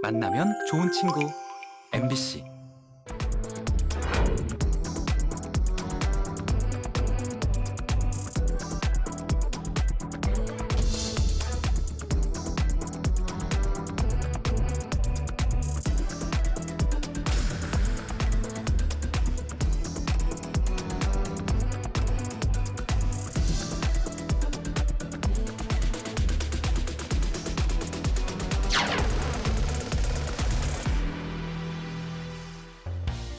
만나면 좋은 친구 MBC.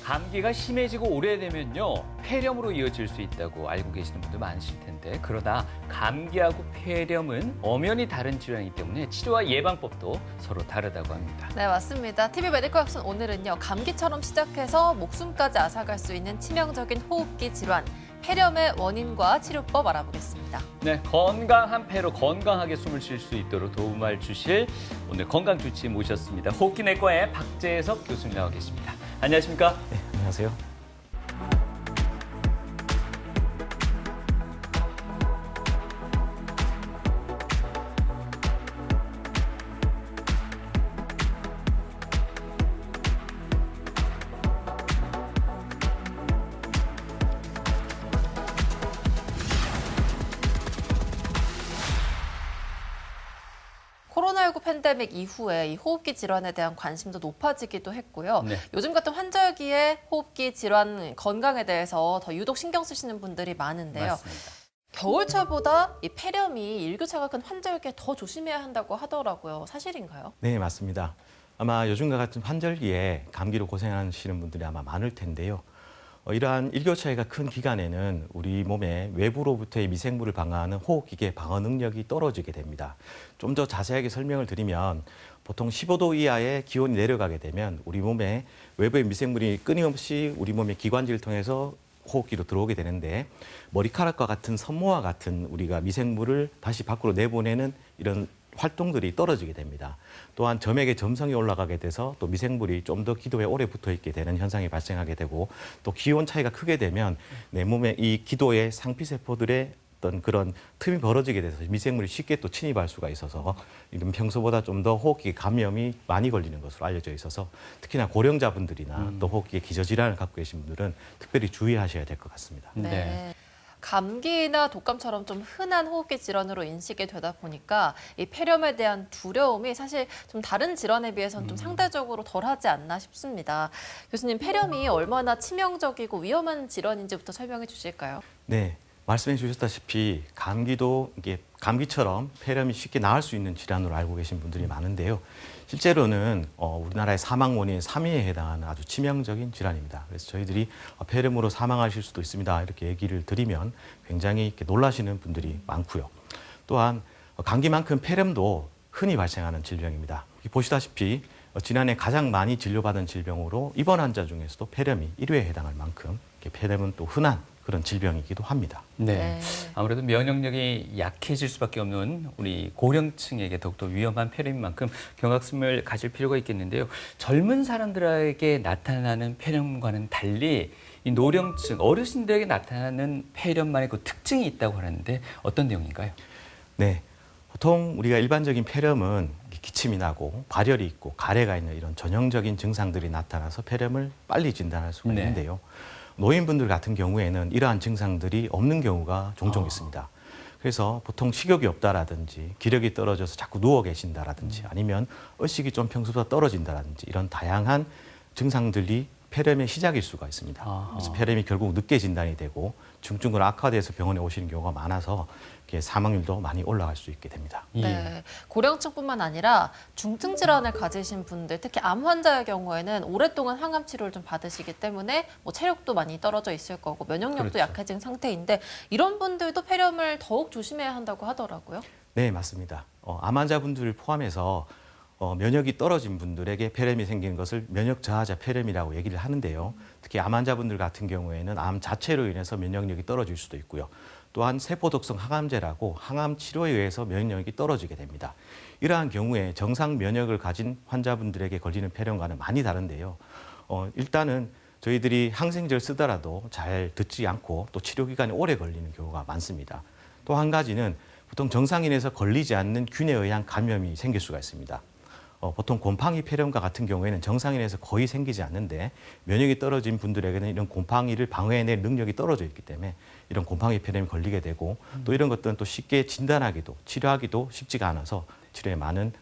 감기가 심해지고 오래되면요, 폐렴으로 이어질 수 있다고 알고 계시는 분들 많으실 텐데, 그러나 감기하고 폐렴은 엄연히 다른 질환이기 때문에 치료와 예방법도 서로 다르다고 합니다. 네, 맞습니다. TV 메디컬 학습 오늘은요, 감기처럼 시작해서 목숨까지 앗아갈 수 있는 치명적인 호흡기 질환, 폐렴의 원인과 치료법 알아보겠습니다. 네, 건강한 폐로 건강하게 숨을 쉴 수 있도록 도움을 주실 오늘 건강주치 모셨습니다. 호흡기 내과의 박재석 교수님 나와 계십니다. 안녕하십니까? 네, 안녕하세요. 코로나19 팬데믹 이후에 이 호흡기 질환에 대한 관심도 높아지기도 했고요. 네. 요즘 같은 환절기에 호흡기 질환 건강에 대해서 더 유독 신경 쓰시는 분들이 많은데요. 맞습니다. 겨울철보다 이 폐렴이 일교차가 큰 환절기에 더 조심해야 한다고 하더라고요. 사실인가요? 네, 맞습니다. 아마 요즘과 같은 환절기에 감기로 고생하시는 분들이 아마 많을 텐데요. 이러한 일교차이가 큰 기간에는 우리 몸에 외부로부터의 미생물을 방어하는 호흡기계 방어 능력이 떨어지게 됩니다. 좀 더 자세하게 설명을 드리면 보통 15도 이하의 기온이 내려가게 되면 우리 몸에 외부의 미생물이 끊임없이 우리 몸의 기관지를 통해서 호흡기로 들어오게 되는데 머리카락과 같은 섬모와 같은 우리가 미생물을 다시 밖으로 내보내는 이런 활동들이 떨어지게 됩니다. 또한 점액의 점성이 올라가게 돼서 또 미생물이 좀 더 기도에 오래 붙어 있게 되는 현상이 발생하게 되고 또 기온 차이가 크게 되면 내 몸의 이 기도의 상피세포들의 어떤 그런 틈이 벌어지게 돼서 미생물이 쉽게 또 침입할 수가 있어서 이런 평소보다 좀 더 호흡기 감염이 많이 걸리는 것으로 알려져 있어서 특히나 고령자분들이나 또 호흡기에 기저질환을 갖고 계신 분들은 특별히 주의하셔야 될 것 같습니다. 네. 감기나 독감처럼 좀 흔한 호흡기 질환으로 인식이 되다 보니까 이 폐렴에 대한 두려움이 사실 좀 다른 질환에 비해서는 좀 상대적으로 덜하지 않나 싶습니다. 교수님, 폐렴이 얼마나 치명적이고 위험한 질환인지부터 설명해 주실까요? 네, 말씀해 주셨다시피 감기도 이게 감기처럼 폐렴이 쉽게 나을 수 있는 질환으로 알고 계신 분들이 많은데요. 실제로는 우리나라의 사망 원인 3위에 해당하는 아주 치명적인 질환입니다. 그래서 저희들이 폐렴으로 사망하실 수도 있습니다. 이렇게 얘기를 드리면 굉장히 이렇게 놀라시는 분들이 많고요. 또한 감기만큼 폐렴도 흔히 발생하는 질병입니다. 보시다시피 지난해 가장 많이 진료받은 질병으로 입원 환자 중에서도 폐렴이 1위에 해당할 만큼 폐렴은 또 흔한 그런 질병이기도 합니다. 네. 아무래도 면역력이 약해질 수밖에 없는 우리 고령층에게 더욱더 위험한 폐렴인 만큼 경각심을 가질 필요가 있겠는데요. 젊은 사람들에게 나타나는 폐렴과는 달리 이 노령층, 어르신들에게 나타나는 폐렴만의 그 특징이 있다고 하는데 어떤 내용인가요? 네. 보통 우리가 일반적인 폐렴은 기침이 나고 발열이 있고 가래가 있는 이런 전형적인 증상들이 나타나서 폐렴을 빨리 진단할 수가 네. 있는데요. 노인분들 같은 경우에는 이러한 증상들이 없는 경우가 종종 있습니다. 그래서 보통 식욕이 없다라든지 기력이 떨어져서 자꾸 누워 계신다라든지 아니면 의식이 좀 평소보다 떨어진다라든지 이런 다양한 증상들이 폐렴의 시작일 수가 있습니다. 그래서 폐렴이 결국 늦게 진단이 되고 중증으로 악화돼서 병원에 오시는 경우가 많아서 이렇게 사망률도 많이 올라갈 수 있게 됩니다. 네, 고령층뿐만 아니라 중증 질환을 가지신 분들, 특히 암 환자의 경우에는 오랫동안 항암 치료를 좀 받으시기 때문에 뭐 체력도 많이 떨어져 있을 거고 면역력도 그렇죠. 약해진 상태인데 이런 분들도 폐렴을 더욱 조심해야 한다고 하더라고요. 네, 맞습니다. 암 환자분들을 포함해서 면역이 떨어진 분들에게 폐렴이 생기는 것을 면역 저하자 폐렴이라고 얘기를 하는데요. 특히 암 환자분들 같은 경우에는 암 자체로 인해서 면역력이 떨어질 수도 있고요. 또한 세포독성 항암제라고 항암 치료에 의해서 면역력이 떨어지게 됩니다. 이러한 경우에 정상 면역을 가진 환자분들에게 걸리는 폐렴과는 많이 다른데요. 일단은 저희들이 항생제를 쓰더라도 잘 듣지 않고 또 치료 기간이 오래 걸리는 경우가 많습니다. 또 한 가지는 보통 정상인에서 걸리지 않는 균에 의한 감염이 생길 수가 있습니다. 보통 곰팡이 폐렴과 같은 경우에는 정상인에서 거의 생기지 않는데 면역이 떨어진 분들에게는 이런 곰팡이를 방어해낼 능력이 떨어져 있기 때문에 이런 곰팡이 폐렴이 걸리게 되고 또 이런 것들은 또 쉽게 진단하기도 치료하기도 쉽지가 않아서 치료에 많은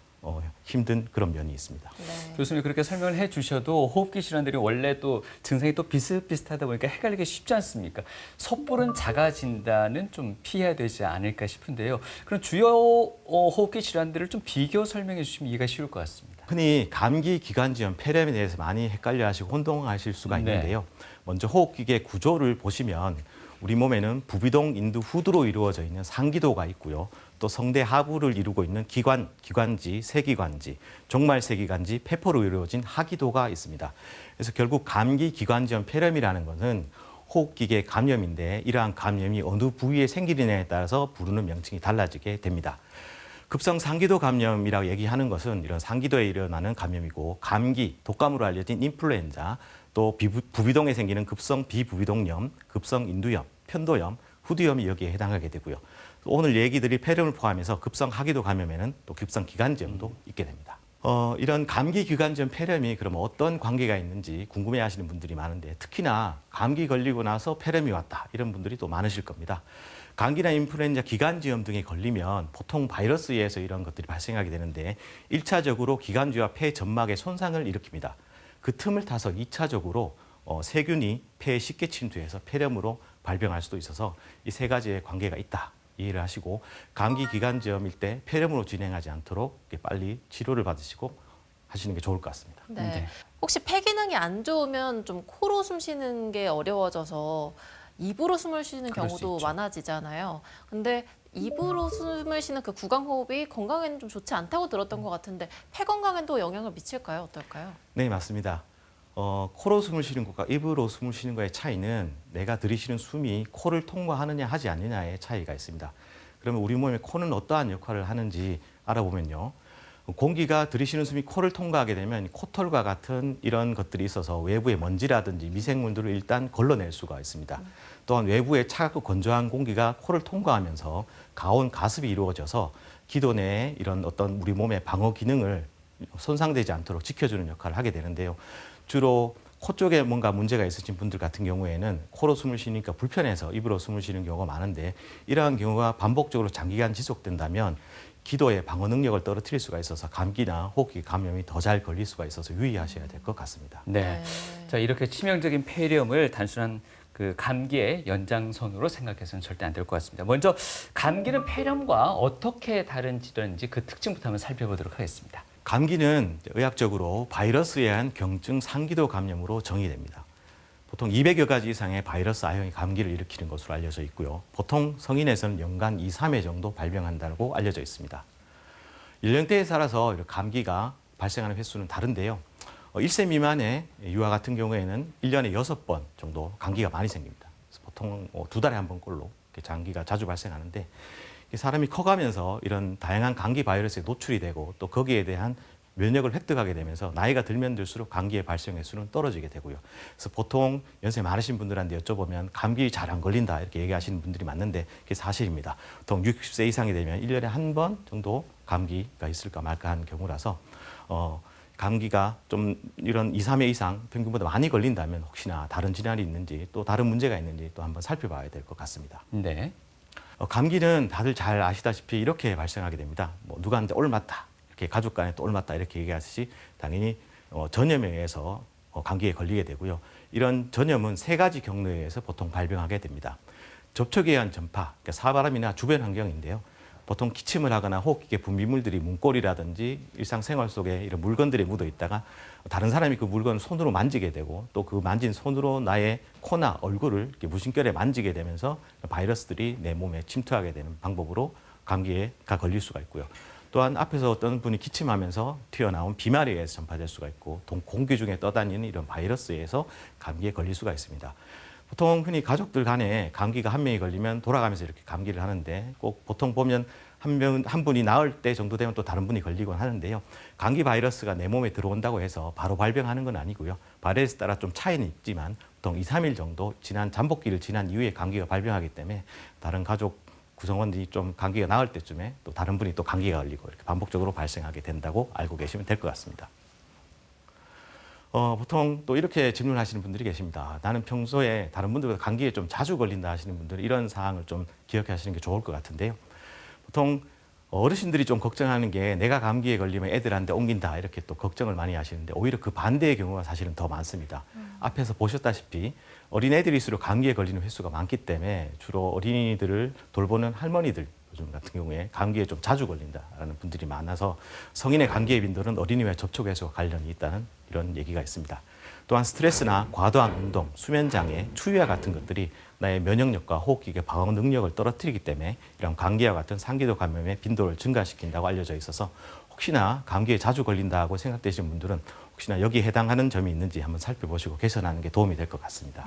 힘든 그런 면이 있습니다. 네. 교수님 그렇게 설명을 해주셔도 호흡기 질환들이 원래 또 증상이 또 비슷비슷하다 보니까 헷갈리기 쉽지 않습니까? 섣부른 자가 진단은 좀 피해야 되지 않을까 싶은데요. 그럼 주요 호흡기 질환들을 좀 비교 설명해 주시면 이해가 쉬울 것 같습니다. 흔히 감기, 기관지염, 폐렴에 대해서 많이 헷갈려하시고 혼동하실 수가 있는데요. 먼저 호흡기계 구조를 보시면 우리 몸에는 부비동, 인두, 후두로 이루어져 있는 상기도가 있고요. 또 성대 하부를 이루고 있는 기관지, 세기관지, 종말세기관지, 폐포로 이루어진 하기도가 있습니다. 그래서 결국 감기, 기관지염, 폐렴이라는 것은 호흡기계 감염인데 이러한 감염이 어느 부위에 생기느냐에 따라서 부르는 명칭이 달라지게 됩니다. 급성 상기도 감염이라고 얘기하는 것은 이런 상기도에 일어나는 감염이고 감기, 독감으로 알려진 인플루엔자, 또 부비동에 생기는 급성 비부비동염, 급성 인두염, 편도염, 후두염이 여기에 해당하게 되고요. 오늘 얘기 드릴 폐렴을 포함해서 급성 하기도 감염에는 또 급성 기관지염도 있게 됩니다. 이런 감기, 기관지염, 폐렴이 그럼 어떤 관계가 있는지 궁금해하시는 분들이 많은데 특히나 감기 걸리고 나서 폐렴이 왔다 이런 분들이 또 많으실 겁니다. 감기나 인플루엔자, 기관지염 등에 걸리면 보통 바이러스에 의해서 이런 것들이 발생하게 되는데 1차적으로 기관지와 폐 점막에 손상을 일으킵니다. 그 틈을 타서 2차적으로 세균이 폐에 쉽게 침투해서 폐렴으로 발병할 수도 있어서 이 세 가지의 관계가 있다 이해를 하시고 감기, 기관지염일 때 폐렴으로 진행하지 않도록 빨리 치료를 받으시고 하시는 게 좋을 것 같습니다. 네. 네. 혹시 폐 기능이 안 좋으면 좀 코로 숨 쉬는 게 어려워져서 입으로 숨을 쉬는 그럴 수 경우도 있죠. 많아지잖아요. 근데 입으로 숨을 쉬는 그 구강호흡이 건강에는 좀 좋지 않다고 들었던 것 같은데 폐 건강에도 영향을 미칠까요? 어떨까요? 네, 맞습니다. 코로 숨을 쉬는 것과 입으로 숨을 쉬는 것의 차이는 내가 들이쉬는 숨이 코를 통과하느냐 하지 않느냐의 차이가 있습니다. 그러면 우리 몸의 코는 어떠한 역할을 하는지 알아보면요. 공기가 들이쉬는 숨이 코를 통과하게 되면 코털과 같은 이런 것들이 있어서 외부의 먼지라든지 미생물들을 일단 걸러낼 수가 있습니다. 또한 외부의 차갑고 건조한 공기가 코를 통과하면서 가온 가습이 이루어져서 기도 내에 이런 어떤 우리 몸의 방어 기능을 손상되지 않도록 지켜주는 역할을 하게 되는데요. 주로 코 쪽에 뭔가 문제가 있으신 분들 같은 경우에는 코로 숨을 쉬니까 불편해서 입으로 숨을 쉬는 경우가 많은데 이러한 경우가 반복적으로 장기간 지속된다면 기도의 방어 능력을 떨어뜨릴 수가 있어서 감기나 호흡기 감염이 더 잘 걸릴 수가 있어서 유의하셔야 될 것 같습니다. 네. 자, 이렇게 치명적인 폐렴을 단순한 그 감기의 연장선으로 생각해서는 절대 안 될 것 같습니다. 먼저 감기는 폐렴과 어떻게 다른 질환인지 그 특징부터 한번 살펴보도록 하겠습니다. 감기는 의학적으로 바이러스에 의한 경증 상기도 감염으로 정의됩니다. 보통 200여 가지 이상의 바이러스 A형이 감기를 일으키는 것으로 알려져 있고요. 보통 성인에서는 연간 2, 3회 정도 발병한다고 알려져 있습니다. 연령대에 따라서 감기가 발생하는 횟수는 다른데요. 1세 미만의 유아 같은 경우에는 1년에 6번 정도 감기가 많이 생깁니다. 그래서 보통 2달에 한 번꼴로 감기가 자주 발생하는데 사람이 커가면서 이런 다양한 감기 바이러스에 노출이 되고 또 거기에 대한 면역을 획득하게 되면서 나이가 들면 들수록 감기의 발생 횟수는 떨어지게 되고요. 그래서 보통 연세 많으신 분들한테 여쭤보면 감기 잘 안 걸린다 이렇게 얘기하시는 분들이 많은데 그게 사실입니다. 보통 60세 이상이 되면 1년에 한 번 정도 감기가 있을까 말까 하는 경우라서 감기가 좀 이런 2, 3회 이상 평균보다 많이 걸린다면 혹시나 다른 질환이 있는지 또 다른 문제가 있는지 또 한번 살펴봐야 될 것 같습니다. 네. 감기는 다들 잘 아시다시피 이렇게 발생하게 됩니다. 누구한테 옮았다, 이렇게 가족 간에 또 옮았다 이렇게 얘기하듯이 당연히 전염에 의해서 감기에 걸리게 되고요. 이런 전염은 3가지 경로에 의해서 보통 발병하게 됩니다. 접촉에 의한 전파, 그러니까 사바람이나 주변 환경인데요. 보통 기침을 하거나 호흡기계 분비물들이 문고리라든지 일상생활 속에 이런 물건들이 묻어 있다가 다른 사람이 그 물건을 손으로 만지게 되고 또 그 만진 손으로 나의 코나 얼굴을 이렇게 무심결에 만지게 되면서 바이러스들이 내 몸에 침투하게 되는 방법으로 감기가 걸릴 수가 있고요. 또한 앞에서 어떤 분이 기침하면서 튀어나온 비말에 의해서 전파될 수가 있고 공기 중에 떠다니는 이런 바이러스에 의해서 감기에 걸릴 수가 있습니다. 보통 흔히 가족들 간에 감기가 한 명이 걸리면 돌아가면서 이렇게 감기를 하는데 꼭 보통 보면 한 분이 나을 때 정도 되면 또 다른 분이 걸리곤 하는데요. 감기 바이러스가 내 몸에 들어온다고 해서 바로 발병하는 건 아니고요. 바이러스에 따라 좀 차이는 있지만 보통 2, 3일 정도 잠복기를 지난 이후에 감기가 발병하기 때문에 다른 가족 구성원들이 좀 감기가 나을 때쯤에 또 다른 분이 또 감기가 걸리고 이렇게 반복적으로 발생하게 된다고 알고 계시면 될 것 같습니다. 보통 또 이렇게 질문하시는 분들이 계십니다. 나는 평소에 다른 분들보다 감기에 좀 자주 걸린다 하시는 분들은 이런 사항을 좀 기억하시는 게 좋을 것 같은데요. 보통 어르신들이 좀 걱정하는 게 내가 감기에 걸리면 애들한테 옮긴다 이렇게 또 걱정을 많이 하시는데 오히려 그 반대의 경우가 사실은 더 많습니다. 앞에서 보셨다시피 어린애들일수록 감기에 걸리는 횟수가 많기 때문에 주로 어린이들을 돌보는 할머니들 요즘 같은 경우에 감기에 좀 자주 걸린다라는 분들이 많아서 성인의 감기의 빈도는 어린이와 접촉 횟수와 관련이 있다는 이런 얘기가 있습니다. 또한 스트레스나 과도한 운동, 수면 장애, 추위와 같은 것들이 나의 면역력과 호흡기계 방어 능력을 떨어뜨리기 때문에 이런 감기와 같은 상기도 감염의 빈도를 증가시킨다고 알려져 있어서 혹시나 감기에 자주 걸린다고 생각되시는 분들은 혹시나 여기에 해당하는 점이 있는지 한번 살펴보시고 개선하는 게 도움이 될 것 같습니다.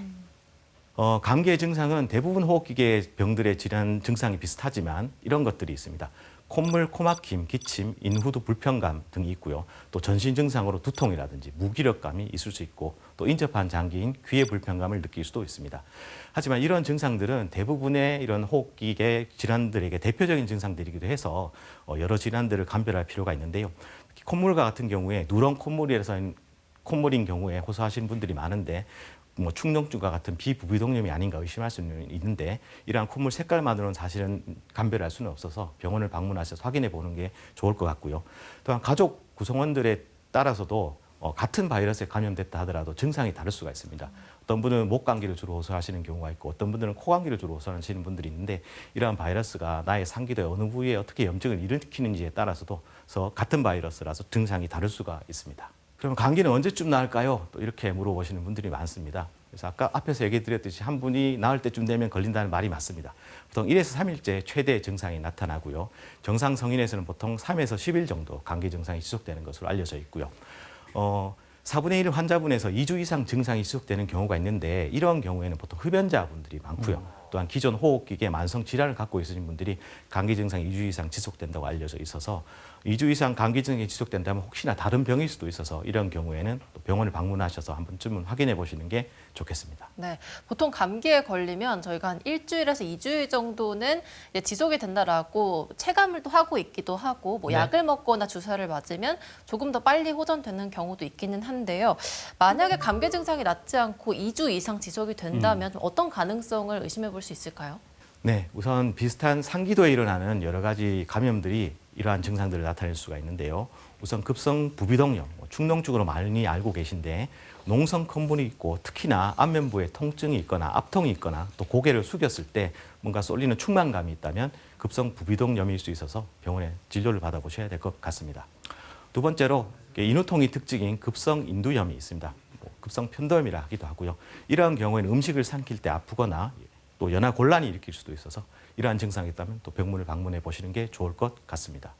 감기의 증상은 대부분 호흡기계 병들의 질환 증상이 비슷하지만 이런 것들이 있습니다. 콧물, 코막힘, 기침, 인후두 불편감 등이 있고요. 또 전신 증상으로 두통이라든지 무기력감이 있을 수 있고 또 인접한 장기인 귀의 불편감을 느낄 수도 있습니다. 하지만 이런 증상들은 대부분의 이런 호흡기계 질환들에게 대표적인 증상들이기도 해서 여러 질환들을 감별할 필요가 있는데요. 특히 콧물과 같은 경우에 누런 콧물인 경우에 호소하시는 분들이 많은데 뭐 축농증과 같은 비부비동염이 아닌가 의심할 수는 있는데 이러한 콧물 색깔만으로는 사실은 감별할 수는 없어서 병원을 방문하셔서 확인해 보는 게 좋을 것 같고요. 또한 가족 구성원들에 따라서도 같은 바이러스에 감염됐다 하더라도 증상이 다를 수가 있습니다. 어떤 분은 목 감기를 주로 호소하시는 경우가 있고 어떤 분들은 코 감기를 주로 호소하시는 분들이 있는데 이러한 바이러스가 나의 상기도의 어느 부위에 어떻게 염증을 일으키는지에 따라서도 같은 바이러스라서 증상이 다를 수가 있습니다. 그럼 감기는 언제쯤 나을까요? 또 이렇게 물어보시는 분들이 많습니다. 그래서 아까 앞에서 얘기 드렸듯이 한 분이 나을 때쯤 되면 걸린다는 말이 맞습니다. 보통 1에서 3일째 최대 증상이 나타나고요. 정상 성인에서는 보통 3에서 10일 정도 감기 증상이 지속되는 것으로 알려져 있고요. 4분의 1 환자분에서 2주 이상 증상이 지속되는 경우가 있는데 이런 경우에는 보통 흡연자분들이 많고요. 또한 기존 호흡기계 만성 질환을 갖고 있으신 분들이 감기 증상이 2주 이상 지속된다고 알려져 있어서 2주 이상 감기 증상이 지속된다면 혹시나 다른 병일 수도 있어서 이런 경우에는 또 병원을 방문하셔서 한 번쯤은 확인해 보시는 게 좋겠습니다. 네, 보통 감기에 걸리면 저희가 한 일주일에서 2주일 정도는 이제 지속이 된다라고 체감을 또 하고 있기도 하고 뭐 네. 약을 먹거나 주사를 맞으면 조금 더 빨리 호전되는 경우도 있기는 한데요. 만약에 감기 증상이 낫지 않고 2주 이상 지속이 된다면 좀 어떤 가능성을 의심해 볼 수 있을까요? 네, 우선 비슷한 상기도에 일어나는 여러 가지 감염들이 이러한 증상들을 나타낼 수가 있는데요. 우선 급성 부비동염, 축농증으로 많이 알고 계신데 농성 콧물이 있고 특히나 안면부에 통증이 있거나 압통이 있거나 또 고개를 숙였을 때 뭔가 쏠리는 축만감이 있다면 급성 부비동염일 수 있어서 병원에 진료를 받아보셔야 될 것 같습니다. 두 번째로 인후통이 특징인 급성 인두염이 있습니다. 급성 편도염이라 하기도 하고요. 이러한 경우에는 음식을 삼킬 때 아프거나 또 연하 곤란이 일으킬 수도 있어서 이러한 증상이 있다면 또 병문을 방문해 보시는 게 좋을 것 같습니다.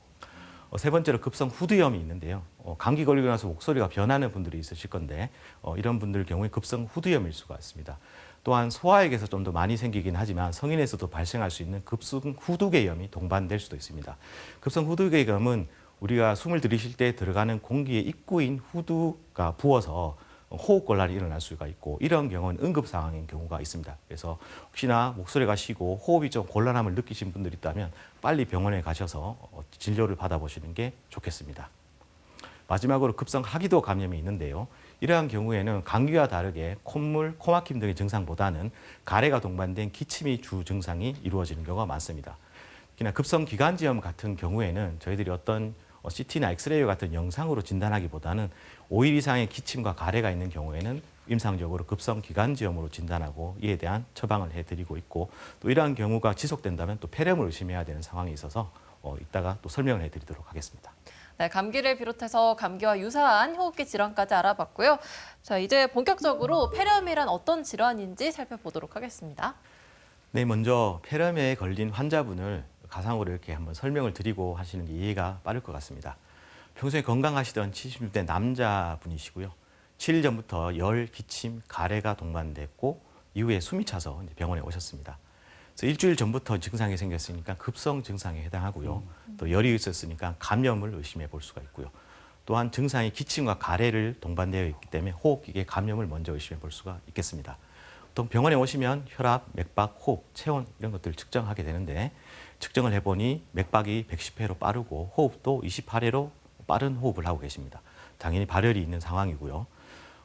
세 번째로 급성 후두염이 있는데요. 감기 걸리고 나서 목소리가 변하는 분들이 있으실 건데 이런 분들 경우에 급성 후두염일 수가 있습니다. 또한 소아에게서 좀 더 많이 생기긴 하지만 성인에서도 발생할 수 있는 급성 후두계염이 동반될 수도 있습니다. 급성 후두계염은 우리가 숨을 들이쉴 때 들어가는 공기의 입구인 후두가 부어서 호흡곤란이 일어날 수가 있고 이런 경우는 응급 상황인 경우가 있습니다. 그래서 혹시나 목소리가 쉬고 호흡이 좀 곤란함을 느끼신 분들이 있다면 빨리 병원에 가셔서 진료를 받아보시는 게 좋겠습니다. 마지막으로 급성 하기도 감염이 있는데요. 이러한 경우에는 감기와 다르게 콧물, 코막힘 등의 증상보다는 가래가 동반된 기침이 주 증상이 이루어지는 경우가 많습니다. 특히나 급성 기관지염 같은 경우에는 저희들이 어떤 CT나 엑스레이 같은 영상으로 진단하기보다는 5일 이상의 기침과 가래가 있는 경우에는 임상적으로 급성 기관지염으로 진단하고 이에 대한 처방을 해드리고 있고 또 이러한 경우가 지속된다면 또 폐렴을 의심해야 되는 상황이 있어서 이따가 또 설명을 해드리도록 하겠습니다. 네, 감기를 비롯해서 감기와 유사한 호흡기 질환까지 알아봤고요. 자, 이제 본격적으로 폐렴이란 어떤 질환인지 살펴보도록 하겠습니다. 네, 먼저 폐렴에 걸린 환자분을 가상으로 이렇게 한번 설명을 드리고 하시는 게 이해가 빠를 것 같습니다. 평소에 건강하시던 70대 남자분이시고요. 7일 전부터 열, 기침, 가래가 동반됐고 이후에 숨이 차서 병원에 오셨습니다. 그래서 일주일 전부터 증상이 생겼으니까 급성 증상에 해당하고요. 또 열이 있었으니까 감염을 의심해 볼 수가 있고요. 또한 증상이 기침과 가래를 동반되어 있기 때문에 호흡기계 감염을 먼저 의심해 볼 수가 있겠습니다. 보통 병원에 오시면 혈압, 맥박, 호흡, 체온 이런 것들을 측정하게 되는데 측정을 해보니 맥박이 110회로 빠르고 호흡도 28회로 빠른 호흡을 하고 계십니다. 당연히 발열이 있는 상황이고요.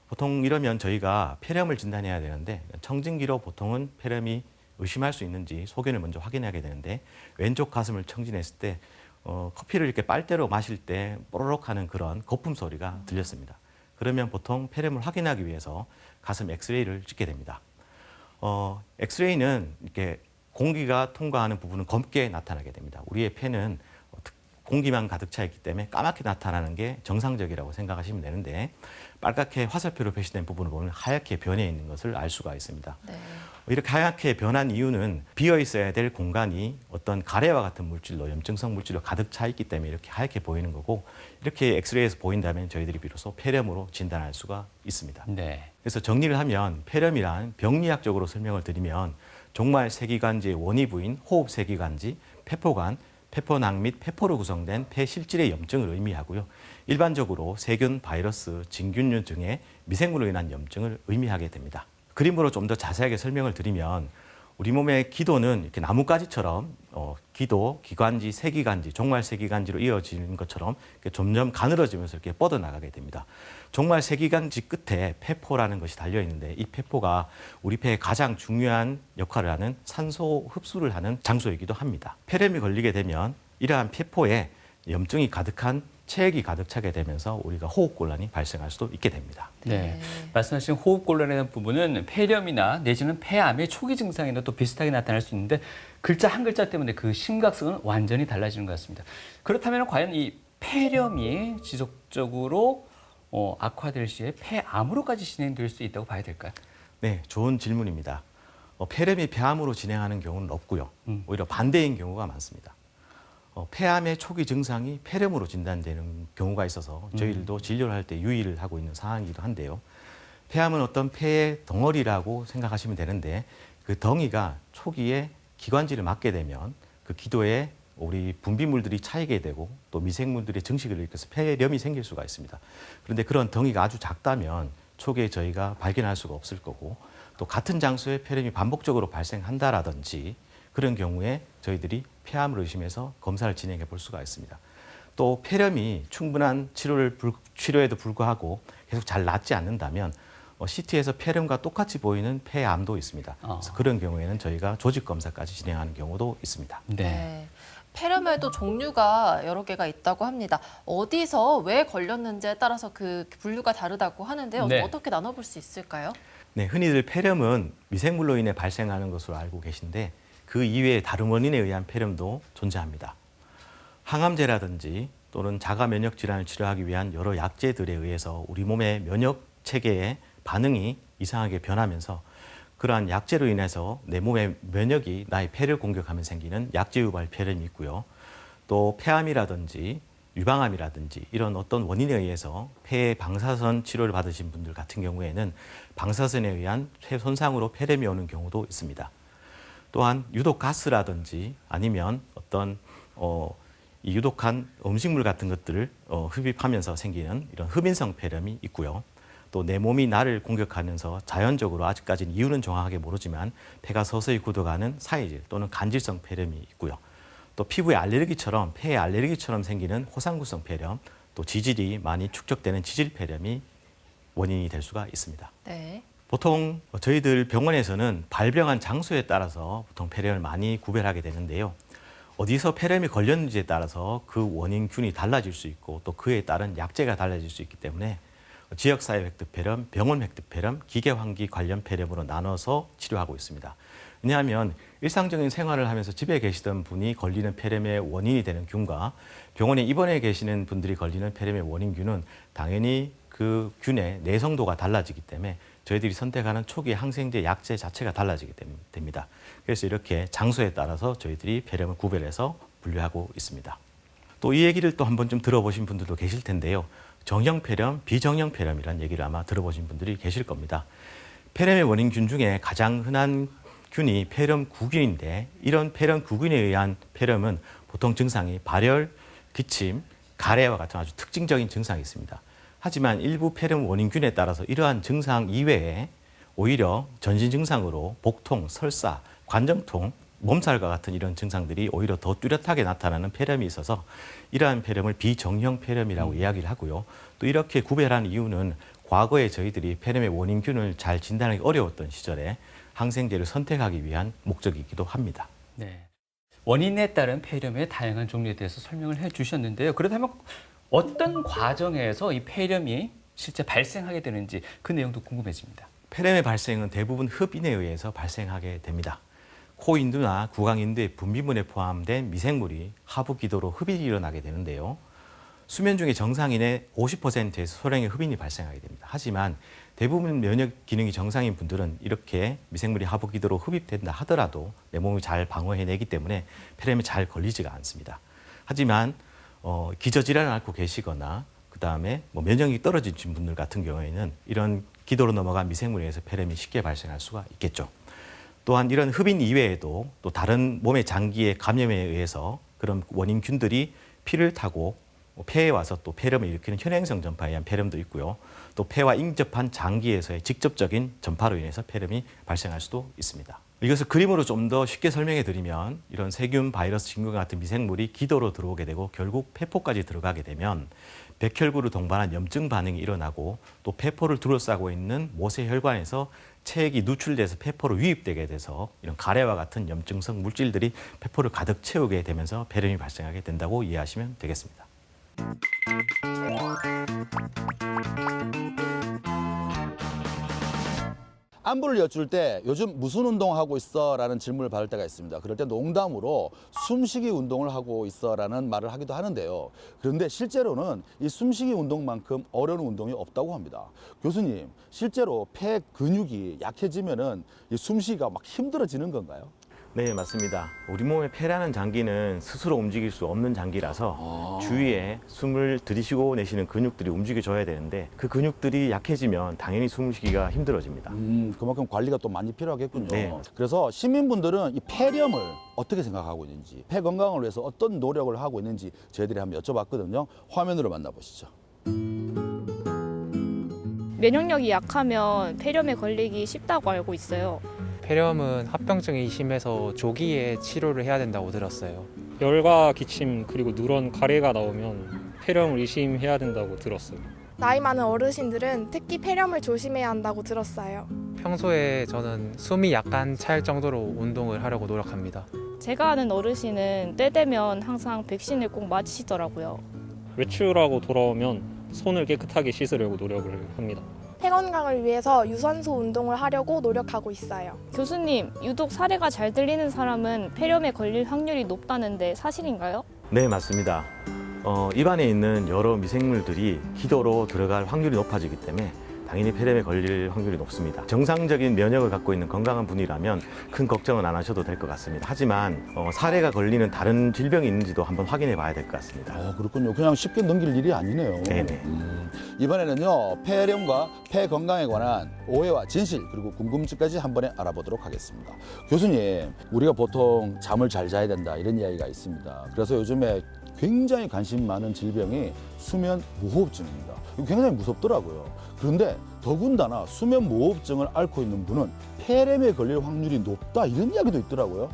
보통 이러면 저희가 폐렴을 진단해야 되는데 청진기로 보통은 폐렴이 의심할 수 있는지 소견을 먼저 확인하게 되는데 왼쪽 가슴을 청진했을 때 커피를 이렇게 빨대로 마실 때 뽀로록 하는 그런 거품 소리가 들렸습니다. 그러면 보통 폐렴을 확인하기 위해서 가슴 엑스레이를 찍게 됩니다. 엑스레이는 이렇게 공기가 통과하는 부분은 검게 나타나게 됩니다. 우리의 폐는 공기만 가득 차 있기 때문에 까맣게 나타나는 게 정상적이라고 생각하시면 되는데 빨갛게 화살표로 표시된 부분을 보면 하얗게 변해 있는 것을 알 수가 있습니다. 네. 이렇게 하얗게 변한 이유는 비어 있어야 될 공간이 어떤 가래와 같은 물질로 염증성 물질로 가득 차 있기 때문에 이렇게 하얗게 보이는 거고 이렇게 엑스레이에서 보인다면 저희들이 비로소 폐렴으로 진단할 수가 있습니다. 네. 그래서 정리를 하면 폐렴이란 병리학적으로 설명을 드리면 종말 세기관지의 원위 부인 호흡 세기관지, 폐포관, 폐포낭 및 폐포로 구성된 폐 실질의 염증을 의미하고요. 일반적으로 세균, 바이러스, 진균류 등의 미생물로 인한 염증을 의미하게 됩니다. 그림으로 좀 더 자세하게 설명을 드리면 우리 몸의 기도는 이렇게 나뭇가지처럼 기도, 기관지, 세기관지, 종말 세기관지로 이어지는 것처럼 이렇게 점점 가늘어지면서 이렇게 뻗어나가게 됩니다. 종말 세기관지 끝에 폐포라는 것이 달려 있는데 이 폐포가 우리 폐의 가장 중요한 역할을 하는 산소 흡수를 하는 장소이기도 합니다. 폐렴이 걸리게 되면 이러한 폐포에 염증이 가득한 체액이 가득 차게 되면서 우리가 호흡곤란이 발생할 수도 있게 됩니다. 네. 말씀하신 호흡곤란에 대한 부분은 폐렴이나 내지는 폐암의 초기 증상이나 또 비슷하게 나타날 수 있는데 글자 한 글자 때문에 그 심각성은 완전히 달라지는 것 같습니다. 그렇다면 과연 이 폐렴이 지속적으로 악화될 시에 폐암으로까지 진행될 수 있다고 봐야 될까요? 네, 좋은 질문입니다. 폐렴이 폐암으로 진행하는 경우는 없고요. 오히려 반대인 경우가 많습니다. 폐암의 초기 증상이 폐렴으로 진단되는 경우가 있어서 저희들도 진료를 할 때 유의를 하고 있는 상황이기도 한데요. 폐암은 어떤 폐의 덩어리라고 생각하시면 되는데 그 덩이가 초기에 기관지를 맞게 되면 그 기도에 우리 분비물들이 차이게 되고 또 미생물들의 증식을 일으켜서 폐렴이 생길 수가 있습니다. 그런데 그런 덩이가 아주 작다면 초기에 저희가 발견할 수가 없을 거고 또 같은 장소에 폐렴이 반복적으로 발생한다라든지 그런 경우에 저희들이 폐암을 의심해서 검사를 진행해 볼 수가 있습니다. 또 폐렴이 충분한 치료에도 불구하고 계속 잘 낫지 않는다면 CT에서 폐렴과 똑같이 보이는 폐암도 있습니다. 그래서 그런 경우에는 저희가 조직 검사까지 진행하는 경우도 있습니다. 네. 폐렴에도 종류가 여러 개가 있다고 합니다. 어디서 왜 걸렸는지에 따라서 그 분류가 다르다고 하는데요. 네. 어떻게 나눠볼 수 있을까요? 네, 흔히들 폐렴은 미생물로 인해 발생하는 것으로 알고 계신데 그 이외에 다른 원인에 의한 폐렴도 존재합니다. 항암제라든지 또는 자가 면역 질환을 치료하기 위한 여러 약제들에 의해서 우리 몸의 면역 체계의 반응이 이상하게 변하면서 그러한 약제로 인해서 내 몸의 면역이 나의 폐를 공격하면 생기는 약제 유발 폐렴이 있고요. 또 폐암이라든지 유방암이라든지 이런 어떤 원인에 의해서 폐의 방사선 치료를 받으신 분들 같은 경우에는 방사선에 의한 폐 손상으로 폐렴이 오는 경우도 있습니다. 또한 유독 가스라든지 아니면 어떤 이 유독한 음식물 같은 것들을 흡입하면서 생기는 이런 흡인성 폐렴이 있고요. 또 내 몸이 나를 공격하면서 자연적으로 아직까지는 이유는 정확하게 모르지만 폐가 서서히 굳어가는 사이질 또는 간질성 폐렴이 있고요. 또 피부의 알레르기처럼 폐의 알레르기처럼 생기는 호상구성 폐렴, 또 지질이 많이 축적되는 지질 폐렴이 원인이 될 수가 있습니다. 네. 보통 저희들 병원에서는 발병한 장소에 따라서 보통 폐렴을 많이 구별하게 되는데요. 어디서 폐렴이 걸렸는지에 따라서 그 원인균이 달라질 수 있고 또 그에 따른 약제가 달라질 수 있기 때문에 지역사회 획득 폐렴, 병원 획득 폐렴, 기계환기 관련 폐렴으로 나눠서 치료하고 있습니다. 왜냐하면 일상적인 생활을 하면서 집에 계시던 분이 걸리는 폐렴의 원인이 되는 균과 병원에 입원해 계시는 분들이 걸리는 폐렴의 원인균은 당연히 그 균의 내성도가 달라지기 때문에 저희들이 선택하는 초기 항생제 약제 자체가 달라지게 됩니다. 그래서 이렇게 장소에 따라서 저희들이 폐렴을 구별해서 분류하고 있습니다. 또 이 얘기를 또 한 번쯤 들어보신 분들도 계실 텐데요. 정형 폐렴, 비정형 폐렴이라는 얘기를 아마 들어보신 분들이 계실 겁니다. 폐렴의 원인균 중에 가장 흔한 균이 폐렴구균인데 이런 폐렴구균에 의한 폐렴은 보통 증상이 발열, 기침, 가래와 같은 아주 특징적인 증상이 있습니다. 하지만 일부 폐렴 원인균에 따라서 이러한 증상 이외에 오히려 전신 증상으로 복통, 설사, 관정통, 몸살과 같은 이런 증상들이 오히려 더 뚜렷하게 나타나는 폐렴이 있어서 이러한 폐렴을 비정형 폐렴이라고 이야기를 하고요. 또 이렇게 구별한 이유는 과거에 저희들이 폐렴의 원인균을 잘 진단하기 어려웠던 시절에 항생제를 선택하기 위한 목적이기도 합니다. 네. 원인에 따른 폐렴의 다양한 종류에 대해서 설명을 해주셨는데요. 그렇다면 어떤 과정에서 이 폐렴이 실제 발생하게 되는지 그 내용도 궁금해집니다. 폐렴의 발생은 대부분 흡인에 의해서 발생하게 됩니다. 코인두나 구강인두의 분비물에 포함된 미생물이 하부 기도로 흡인이 일어나게 되는데요. 수면 중에 정상인의 50%에서 소량의 흡인이 발생하게 됩니다. 하지만 대부분 면역 기능이 정상인 분들은 이렇게 미생물이 하부 기도로 흡입된다 하더라도 내 몸이 잘 방어해내기 때문에 폐렴에 잘 걸리지가 않습니다. 하지만 기저질환을 앓고 계시거나 그다음에 면역력이 떨어진 분들 같은 경우에는 이런 기도로 넘어간 미생물에 의해서 폐렴이 쉽게 발생할 수가 있겠죠. 또한 이런 흡인 이외에도 또 다른 몸의 장기의 감염에 의해서 그런 원인균들이 피를 타고 폐에 와서 또 폐렴을 일으키는 현행성 전파에 의한 폐렴도 있고요. 또 폐와 인접한 장기에서의 직접적인 전파로 인해서 폐렴이 발생할 수도 있습니다. 이것을 그림으로 좀 더 쉽게 설명해 드리면 이런 세균, 바이러스, 진균 같은 미생물이 기도로 들어오게 되고 결국 폐포까지 들어가게 되면 백혈구를 동반한 염증 반응이 일어나고 또 폐포를 둘러싸고 있는 모세혈관에서 체액이 누출돼서 폐포로 유입되게 돼서 이런 가래와 같은 염증성 물질들이 폐포를 가득 채우게 되면서 폐렴이 발생하게 된다고 이해하시면 되겠습니다. 안부를 여쭐 때 요즘 무슨 운동하고 있어? 라는 질문을 받을 때가 있습니다. 그럴 때 농담으로 숨쉬기 운동을 하고 있어 라는 말을 하기도 하는데요. 그런데 실제로는 이 숨쉬기 운동만큼 어려운 운동이 없다고 합니다. 교수님, 실제로 폐 근육이 약해지면은 이 숨쉬기가 막 힘들어지는 건가요? 네, 맞습니다. 우리 몸의 폐라는 장기는 스스로 움직일 수 없는 장기라서 주위에 숨을 들이쉬고 내쉬는 근육들이 움직여줘야 되는데 그 근육들이 약해지면 당연히 숨을 쉬기가 힘들어집니다. 그만큼 관리가 또 많이 필요하겠군요. 네. 그래서 시민분들은 이 폐렴을 어떻게 생각하고 있는지, 폐 건강을 위해서 어떤 노력을 하고 있는지 저희들이 한번 여쭤봤거든요. 화면으로 만나보시죠. 면역력이 약하면 폐렴에 걸리기 쉽다고 알고 있어요. 폐렴은 합병증이 심해서 조기에 치료를 해야 된다고 들었어요. 열과 기침 그리고 누런 가래가 나오면 폐렴을 의심해야 된다고 들었어요. 나이 많은 어르신들은 특히 폐렴을 조심해야 한다고 들었어요. 평소에 저는 숨이 약간 찰 정도로 운동을 하려고 노력합니다. 제가 아는 어르신은 때 되면 항상 백신을 꼭 맞으시더라고요. 외출하고 돌아오면 손을 깨끗하게 씻으려고 노력을 합니다. 폐 건강을 위해서 유산소 운동을 하려고 노력하고 있어요. 교수님, 유독 사례가 잘 들리는 사람은 폐렴에 걸릴 확률이 높다는데 사실인가요? 네, 맞습니다. 입안에 있는 여러 미생물들이 기도로 들어갈 확률이 높아지기 때문에 당연히 폐렴에 걸릴 확률이 높습니다. 정상적인 면역을 갖고 있는 건강한 분이라면 큰 걱정은 안 하셔도 될 것 같습니다. 하지만 사례가 걸리는 다른 질병이 있는지도 한번 확인해 봐야 될 것 같습니다. 그렇군요. 그냥 쉽게 넘길 일이 아니네요. 네네. 이번에는요, 폐렴과 폐 건강에 관한 오해와 진실 그리고 궁금증까지 한 번에 알아보도록 하겠습니다. 교수님, 우리가 보통 잠을 잘 자야 된다 이런 이야기가 있습니다. 그래서 요즘에 굉장히 관심 많은 질병이 수면 무호흡증입니다. 이거 굉장히 무섭더라고요. 그런데 더군다나 수면 무호흡증을 앓고 있는 분은 폐렴에 걸릴 확률이 높다 이런 이야기도 있더라고요.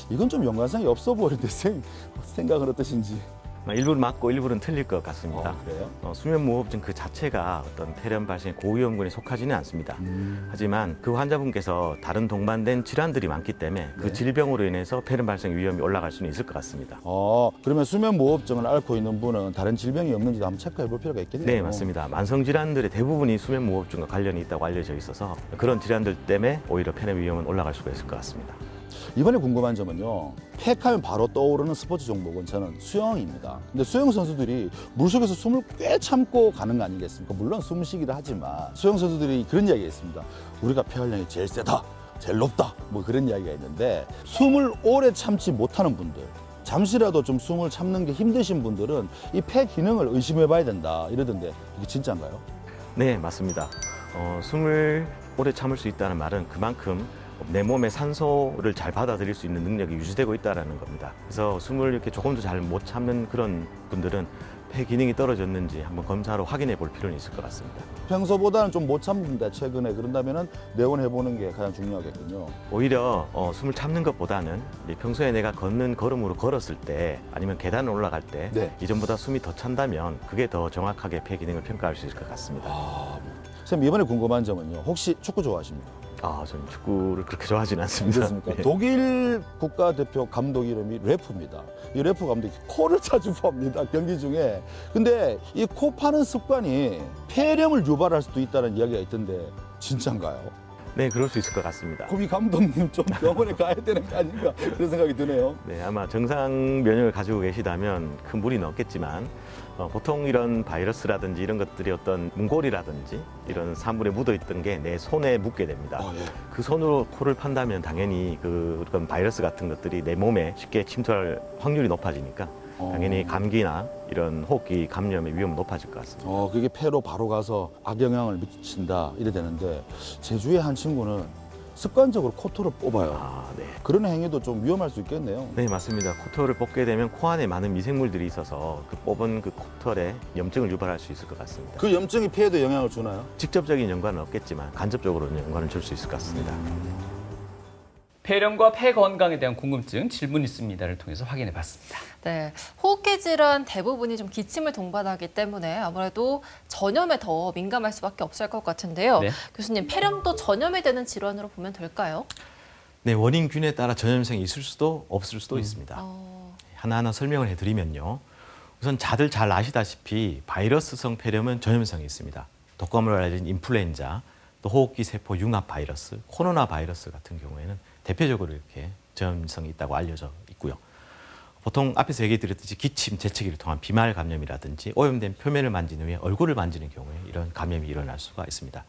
이건 좀 연관성이 없어 보이는데 생각은 어떠신지? 일부는 맞고 일부는 틀릴 것 같습니다. 그래요? 수면무호흡증 그 자체가 어떤 폐렴 발생의 고위험군에 속하지는 않습니다. 하지만 그 환자분께서 다른 동반된 질환들이 많기 때문에 그 질병으로 인해서 폐렴 발생 위험이 올라갈 수는 있을 것 같습니다. 그러면 수면무호흡증을 앓고 있는 분은 다른 질병이 없는지도 한번 체크해 볼 필요가 있겠네요. 네, 맞습니다. 만성 질환들의 대부분이 수면무호흡증과 관련이 있다고 알려져 있어서 그런 질환들 때문에 오히려 폐렴 위험은 올라갈 수가 있을 것 같습니다. 이번에 궁금한 점은요, 폐하면 바로 떠오르는 스포츠 종목은 저는 수영입니다. 근데 수영 선수들이 물속에서 숨을 꽤 참고 가는 거 아니겠습니까? 물론 숨쉬기도 하지만 수영 선수들이 그런 이야기가 있습니다. 우리가 폐 활량이 제일 세다, 제일 높다, 뭐 그런 이야기가 있는데 숨을 오래 참지 못하는 분들, 잠시라도 좀 숨을 참는 게 힘드신 분들은 이 폐 기능을 의심해 봐야 된다 이러던데 이게 진짜인가요? 네, 맞습니다. 숨을 오래 참을 수 있다는 말은 그만큼 내 몸의 산소를 잘 받아들일 수 있는 능력이 유지되고 있다는 겁니다. 그래서 숨을 이렇게 조금도 잘 못 참는 그런 분들은 폐 기능이 떨어졌는지 한번 검사로 확인해 볼 필요는 있을 것 같습니다. 평소보다는 좀 못 참는다 최근에 그런다면은 내원해 보는 게 가장 중요하겠군요. 오히려 숨을 참는 것보다는 평소에 내가 걷는 걸음으로 걸었을 때 아니면 계단을 올라갈 때 네. 이전보다 숨이 더 찬다면 그게 더 정확하게 폐 기능을 평가할 수 있을 것 같습니다. 선생님 이번에 궁금한 점은요. 혹시 축구 좋아하십니까? 저는 축구를 그렇게 좋아하지는 않습니다. 그렇습니까? 네. 독일 국가대표 감독 이름이 레프입니다. 이 레프 감독이 코를 자주 팝니다. 경기 중에. 근데 이 코 파는 습관이 폐렴을 유발할 수도 있다는 이야기가 있던데 진짜인가요? 네, 그럴 수 있을 것 같습니다. 그럼 이 감독님 좀 병원에 가야 되는 거 아닌가 그런 생각이 드네요. 네, 아마 정상 면역을 가지고 계시다면 큰 무리는 없겠지만 보통 이런 바이러스라든지 이런 것들이 어떤 문고리라든지 이런 사물에 묻어있던 게 내 손에 묻게 됩니다. 예. 그 손으로 코를 판다면 당연히 그런 바이러스 같은 것들이 내 몸에 쉽게 침투할 확률이 높아지니까 당연히 감기나 이런 호흡기 감염의 위험은 높아질 것 같습니다. 그게 폐로 바로 가서 악영향을 미친다 이래 되는데 제 주위에 한 친구는 습관적으로 코털을 뽑아요. 네. 그런 행위도 좀 위험할 수 있겠네요. 네, 맞습니다. 코털을 뽑게 되면 코 안에 많은 미생물들이 있어서 그 뽑은 그 코털에 염증을 유발할 수 있을 것 같습니다. 그 염증이 폐에도 영향을 주나요? 직접적인 연관은 없겠지만 간접적으로는 연관을 줄 수 있을 것 같습니다. 폐렴과 폐 건강에 대한 궁금증 질문 있습니다를 통해서 확인해 봤습니다. 네, 호흡기 질환 대부분이 좀 기침을 동반하기 때문에 아무래도 전염에 더 민감할 수밖에 없을 것 같은데요. 네. 교수님, 폐렴도 전염이 되는 질환으로 보면 될까요? 네, 원인균에 따라 전염성이 있을 수도 없을 수도 있습니다. 하나하나 설명을 해드리면요. 우선 다들 잘 아시다시피 바이러스성 폐렴은 전염성이 있습니다. 독감으로 알려진 인플루엔자, 또 호흡기 세포 융합 바이러스, 코로나 바이러스 같은 경우에는 대표적으로 이렇게 전염성이 있다고 알려져 있고요. 보통 앞에서 얘기 드렸듯이 기침, 재채기를 통한 비말 감염이라든지 오염된 표면을 만진 후에 얼굴을 만지는 경우에 이런 감염이 일어날 수가 있습니다.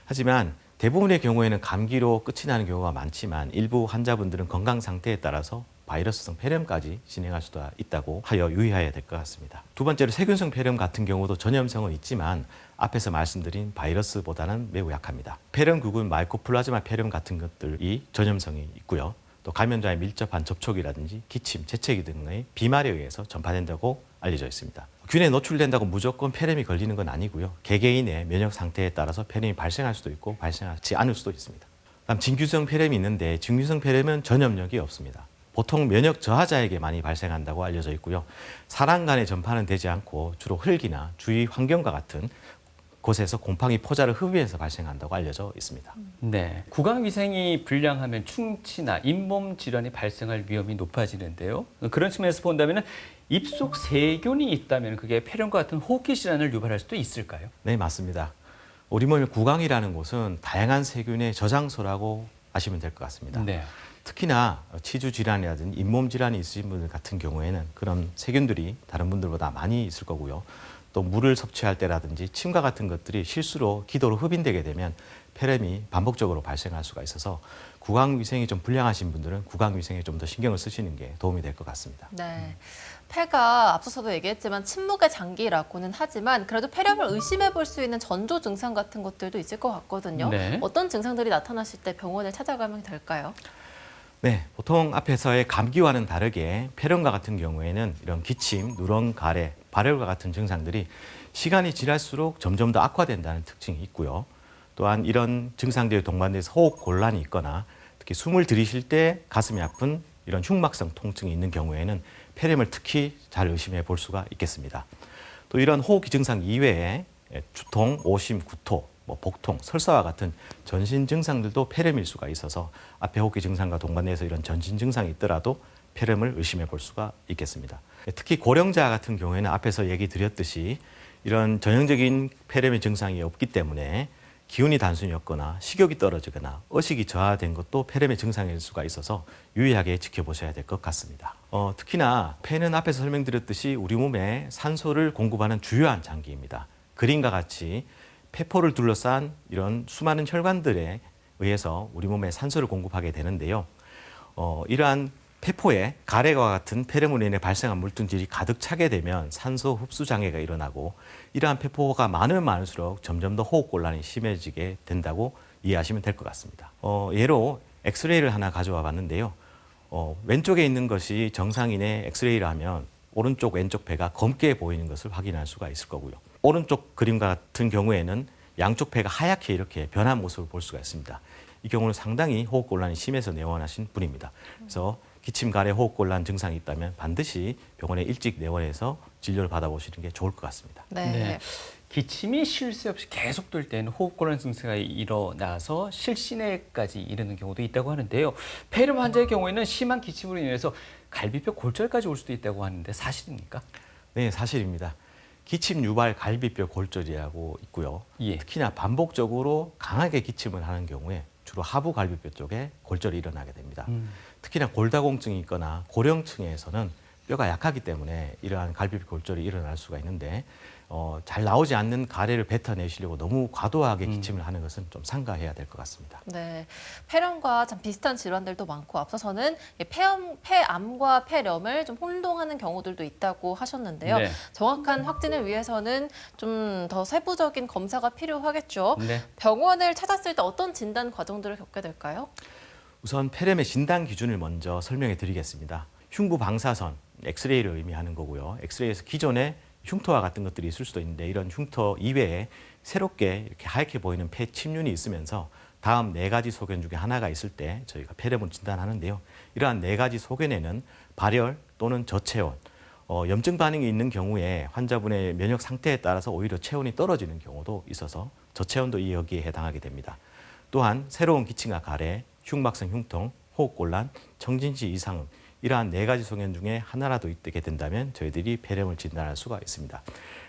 하지만 대부분의 경우에는 감기로 끝이 나는 경우가 많지만 일부 환자분들은 건강 상태에 따라서 바이러스성 폐렴까지 진행할 수도 있다고 하여 유의해야 될 것 같습니다. 두 번째로 세균성 폐렴 같은 경우도 전염성은 있지만 앞에서 말씀드린 바이러스보다는 매우 약합니다. 폐렴국은 마이코플라즈마 폐렴 같은 것들이 전염성이 있고요. 또 감염자의 밀접한 접촉이라든지 기침, 재채기 등의 비말에 의해서 전파된다고 알려져 있습니다. 균에 노출된다고 무조건 폐렴이 걸리는 건 아니고요. 개개인의 면역 상태에 따라서 폐렴이 발생할 수도 있고 발생하지 않을 수도 있습니다. 다음 진규성 폐렴이 있는데 진규성 폐렴은 전염력이 없습니다. 보통 면역 저하자에게 많이 발생한다고 알려져 있고요. 사람 간의 전파는 되지 않고 주로 흙이나 주위 환경과 같은 곳에서 곰팡이 포자를 흡입해서 발생한다고 알려져 있습니다. 네, 구강 위생이 불량하면 충치나 잇몸 질환이 발생할 위험이 높아지는데요. 그런 측면에서 본다면 입속 세균이 있다면 그게 폐렴과 같은 호흡기 질환을 유발할 수도 있을까요? 네, 맞습니다. 우리 몸의 구강이라는 곳은 다양한 세균의 저장소라고 아시면 될 것 같습니다. 네. 특히나 치주 질환이라든지 잇몸 질환이 있으신 분들 같은 경우에는 그런 세균들이 다른 분들보다 많이 있을 거고요. 또 물을 섭취할 때라든지 침과 같은 것들이 실수로 기도로 흡인되게 되면 폐렴이 반복적으로 발생할 수가 있어서 구강 위생이 좀 불량하신 분들은 구강 위생에 좀 더 신경을 쓰시는 게 도움이 될 것 같습니다. 네. 폐가 앞서서도 얘기했지만 침묵의 장기라고는 하지만 그래도 폐렴을 의심해 볼 수 있는 전조 증상 같은 것들도 있을 것 같거든요. 네. 어떤 증상들이 나타났을 때 병원에 찾아가면 될까요? 네, 보통 앞에서의 감기와는 다르게 폐렴과 같은 경우에는 이런 기침, 누런, 가래, 발열과 같은 증상들이 시간이 지날수록 점점 더 악화된다는 특징이 있고요. 또한 이런 증상들이 동반돼서 호흡 곤란이 있거나 특히 숨을 들이쉴 때 가슴이 아픈 이런 흉막성 통증이 있는 경우에는 폐렴을 특히 잘 의심해 볼 수가 있겠습니다. 또 이런 호흡기 증상 이외에 두통, 오심, 구토, 복통, 설사와 같은 전신 증상들도 폐렴일 수가 있어서 앞에 호흡기 증상과 동반해서 이런 전신 증상이 있더라도 폐렴을 의심해 볼 수가 있겠습니다. 특히 고령자 같은 경우에는 앞에서 얘기 드렸듯이 이런 전형적인 폐렴의 증상이 없기 때문에 기운이 단순히 없거나 식욕이 떨어지거나 의식이 저하된 것도 폐렴의 증상일 수가 있어서 유의하게 지켜보셔야 될 것 같습니다. 특히나 폐는 앞에서 설명드렸듯이 우리 몸에 산소를 공급하는 주요한 장기입니다. 그림과 같이 폐포를 둘러싼 이런 수많은 혈관들에 의해서 우리 몸에 산소를 공급하게 되는데요. 이러한 폐포에 가래와 같은 폐렴으로 인해 발생한 물질이 가득 차게 되면 산소 흡수 장애가 일어나고 이러한 폐포가 많으면 많을수록 점점 더 호흡 곤란이 심해지게 된다고 이해하시면 될 것 같습니다. 예로 엑스레이를 하나 가져와 봤는데요. 왼쪽에 있는 것이 정상인의 엑스레이를 하면 오른쪽 왼쪽 폐가 검게 보이는 것을 확인할 수가 있을 거고요. 오른쪽 그림과 같은 경우에는 양쪽 폐가 하얗게 이렇게 변한 모습을 볼 수가 있습니다. 이 경우는 상당히 호흡곤란이 심해서 내원하신 분입니다. 그래서 기침, 가래, 호흡곤란 증상이 있다면 반드시 병원에 일찍 내원해서 진료를 받아보시는 게 좋을 것 같습니다. 네. 기침이 쉴 새 없이 계속될 때는 호흡곤란 증세가 일어나서 실신해까지 이르는 경우도 있다고 하는데요. 폐렴 환자의 경우에는 심한 기침으로 인해서 갈비뼈 골절까지 올 수도 있다고 하는데 사실입니까? 네, 사실입니다. 기침 유발 갈비뼈 골절이라고 있고요. 예. 특히나 반복적으로 강하게 기침을 하는 경우에 주로 하부 갈비뼈 쪽에 골절이 일어나게 됩니다. 특히나 골다공증이 있거나 고령층에서는 뼈가 약하기 때문에 이러한 갈비뼈 골절이 일어날 수가 있는데 잘 나오지 않는 가래를 뱉어내시려고 너무 과도하게 기침을 하는 것은 좀 삼가해야 될 것 같습니다. 네, 폐렴과 참 비슷한 질환들도 많고 앞서서는 폐암과 폐렴을 좀 혼동하는 경우들도 있다고 하셨는데요. 네. 정확한 확진을 위해서는 좀 더 세부적인 검사가 필요하겠죠. 네. 병원을 찾았을 때 어떤 진단 과정들을 겪게 될까요? 우선 폐렴의 진단 기준을 먼저 설명해 드리겠습니다. 흉부 방사선, 엑스레이를 의미하는 거고요. 엑스레이에서 기존에 흉터와 같은 것들이 있을 수도 있는데 이런 흉터 이외에 새롭게 이렇게 하얗게 보이는 폐 침륜이 있으면서 다음 4가지 소견 중에 하나가 있을 때 저희가 폐렴을 진단하는데요. 이러한 4가지 소견에는 발열 또는 저체온, 염증 반응이 있는 경우에 환자분의 면역 상태에 따라서 오히려 체온이 떨어지는 경우도 있어서 저체온도 여기에 해당하게 됩니다. 또한 새로운 기침과 가래, 흉막성 흉통, 호흡곤란, 청진시 이상 이러한 4가지 소견 중에 하나라도 있게 된다면 저희들이 폐렴을 진단할 수가 있습니다.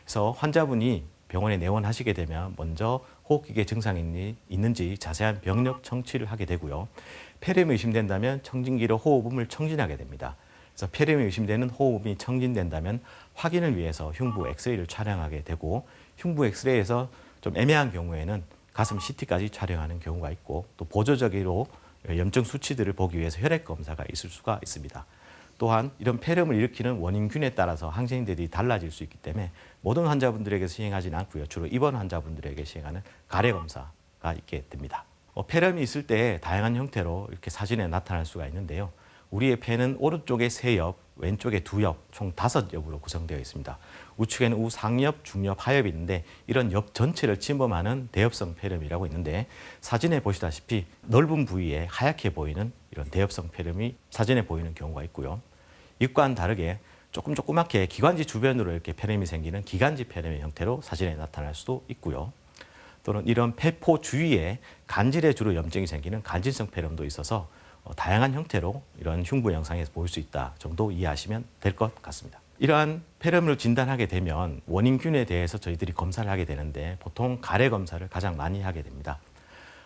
그래서 환자분이 병원에 내원하시게 되면 먼저 호흡기계 증상이 있는지 자세한 병력 청취를 하게 되고요. 폐렴이 의심된다면 청진기로 호흡음을 청진하게 됩니다. 그래서 폐렴이 의심되는 호흡음이 청진된다면 확인을 위해서 흉부 엑스레이를 촬영하게 되고 흉부 엑스레이에서 좀 애매한 경우에는 가슴 CT까지 촬영하는 경우가 있고 또 보조적으로 염증 수치들을 보기 위해서 혈액 검사가 있을 수가 있습니다. 또한 이런 폐렴을 일으키는 원인균에 따라서 항생제들이 달라질 수 있기 때문에 모든 환자분들에게 시행하지는 않고요. 주로 입원 환자분들에게 시행하는 가래 검사가 있게 됩니다. 폐렴이 있을 때 다양한 형태로 이렇게 사진에 나타날 수가 있는데요. 우리의 폐는 오른쪽에 3옆, 왼쪽에 2옆, 총 5옆으로 구성되어 있습니다. 우측에는 우상엽, 중엽, 하엽이 있는데 이런 옆 전체를 침범하는 대엽성 폐렴이라고 있는데 사진에 보시다시피 넓은 부위에 하얗게 보이는 이런 대엽성 폐렴이 사진에 보이는 경우가 있고요. 이과는 다르게 조그맣게 기관지 주변으로 이렇게 폐렴이 생기는 기관지 폐렴의 형태로 사진에 나타날 수도 있고요. 또는 이런 폐포 주위에 간질에 주로 염증이 생기는 간질성 폐렴도 있어서 다양한 형태로 이런 흉부 영상에서 보일 수 있다 정도 이해하시면 될 것 같습니다. 이러한 폐렴을 진단하게 되면 원인균에 대해서 저희들이 검사를 하게 되는데 보통 가래 검사를 가장 많이 하게 됩니다.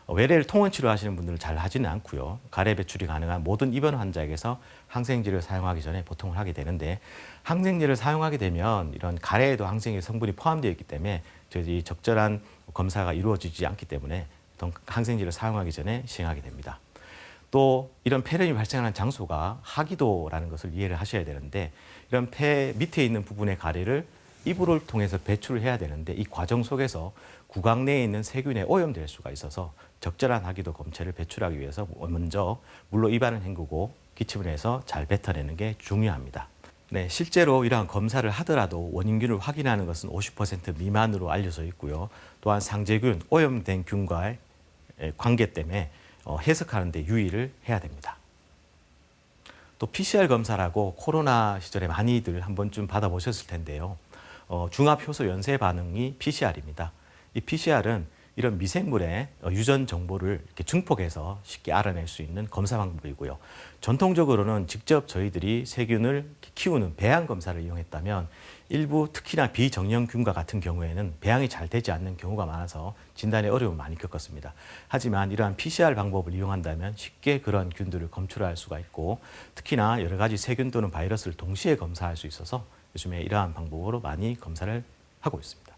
외래를 통원 치료하시는 분들은 잘 하지는 않고요. 가래 배출이 가능한 모든 입원 환자에게서 항생제를 사용하기 전에 보통을 하게 되는데 항생제를 사용하게 되면 이런 가래에도 항생제 성분이 포함되어 있기 때문에 저희들이 적절한 검사가 이루어지지 않기 때문에 보통 항생제를 사용하기 전에 시행하게 됩니다. 또 이런 폐렴이 발생하는 장소가 하기도라는 것을 이해를 하셔야 되는데 이런 폐 밑에 있는 부분의 가래를 이불을 통해서 배출을 해야 되는데 이 과정 속에서 구강 내에 있는 세균에 오염될 수가 있어서 적절한 하기도 검체를 배출하기 위해서 먼저 물로 입안을 헹구고 기침을 해서 잘 뱉어내는 게 중요합니다. 네, 실제로 이러한 검사를 하더라도 원인균을 확인하는 것은 50% 미만으로 알려져 있고요. 또한 상재균, 오염된 균과의 관계 때문에 해석하는 데 유의를 해야 됩니다. 또 PCR 검사라고 코로나 시절에 많이들 한 번쯤 받아보셨을 텐데요. 중합효소 연쇄 반응이 PCR입니다. 이 PCR은 이런 미생물의 유전 정보를 이렇게 증폭해서 쉽게 알아낼 수 있는 검사 방법이고요. 전통적으로는 직접 저희들이 세균을 키우는 배양 검사를 이용했다면 일부 특히나 비정형균과 같은 경우에는 배양이 잘 되지 않는 경우가 많아서 진단에 어려움을 많이 겪었습니다. 하지만 이러한 PCR 방법을 이용한다면 쉽게 그런 균들을 검출할 수가 있고 특히나 여러 가지 세균 또는 바이러스를 동시에 검사할 수 있어서 요즘에 이러한 방법으로 많이 검사를 하고 있습니다.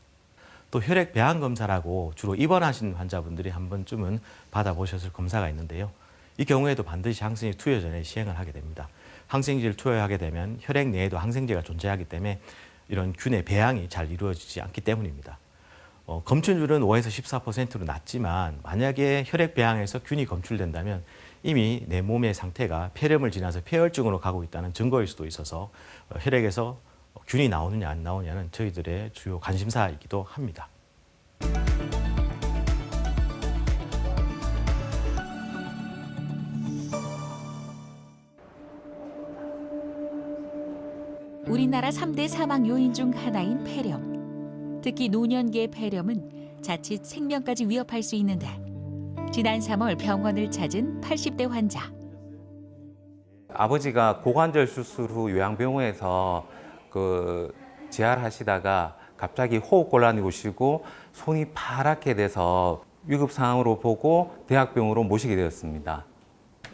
또 혈액 배양 검사라고 주로 입원하신 환자분들이 한 번쯤은 받아보셨을 검사가 있는데요. 이 경우에도 반드시 항생제 투여 전에 시행을 하게 됩니다. 항생제를 투여하게 되면 혈액 내에도 항생제가 존재하기 때문에 이런 균의 배양이 잘 이루어지지 않기 때문입니다. 검출률은 5에서 14%로 낮지만 만약에 혈액 배양에서 균이 검출된다면 이미 내 몸의 상태가 폐렴을 지나서 폐혈증으로 가고 있다는 증거일 수도 있어서 혈액에서 균이 나오느냐 안 나오느냐는 저희들의 주요 관심사이기도 합니다. 우리나라 3대 사망 요인 중 하나인 폐렴. 특히 노년기의 폐렴은 자칫 생명까지 위협할 수 있는데 지난 3월 병원을 찾은 80대 환자. 아버지가 고관절 수술 후 요양병원에서 재활하시다가 갑자기 호흡곤란이 오시고 손이 파랗게 돼서 위급 상황으로 보고 대학병원으로 모시게 되었습니다.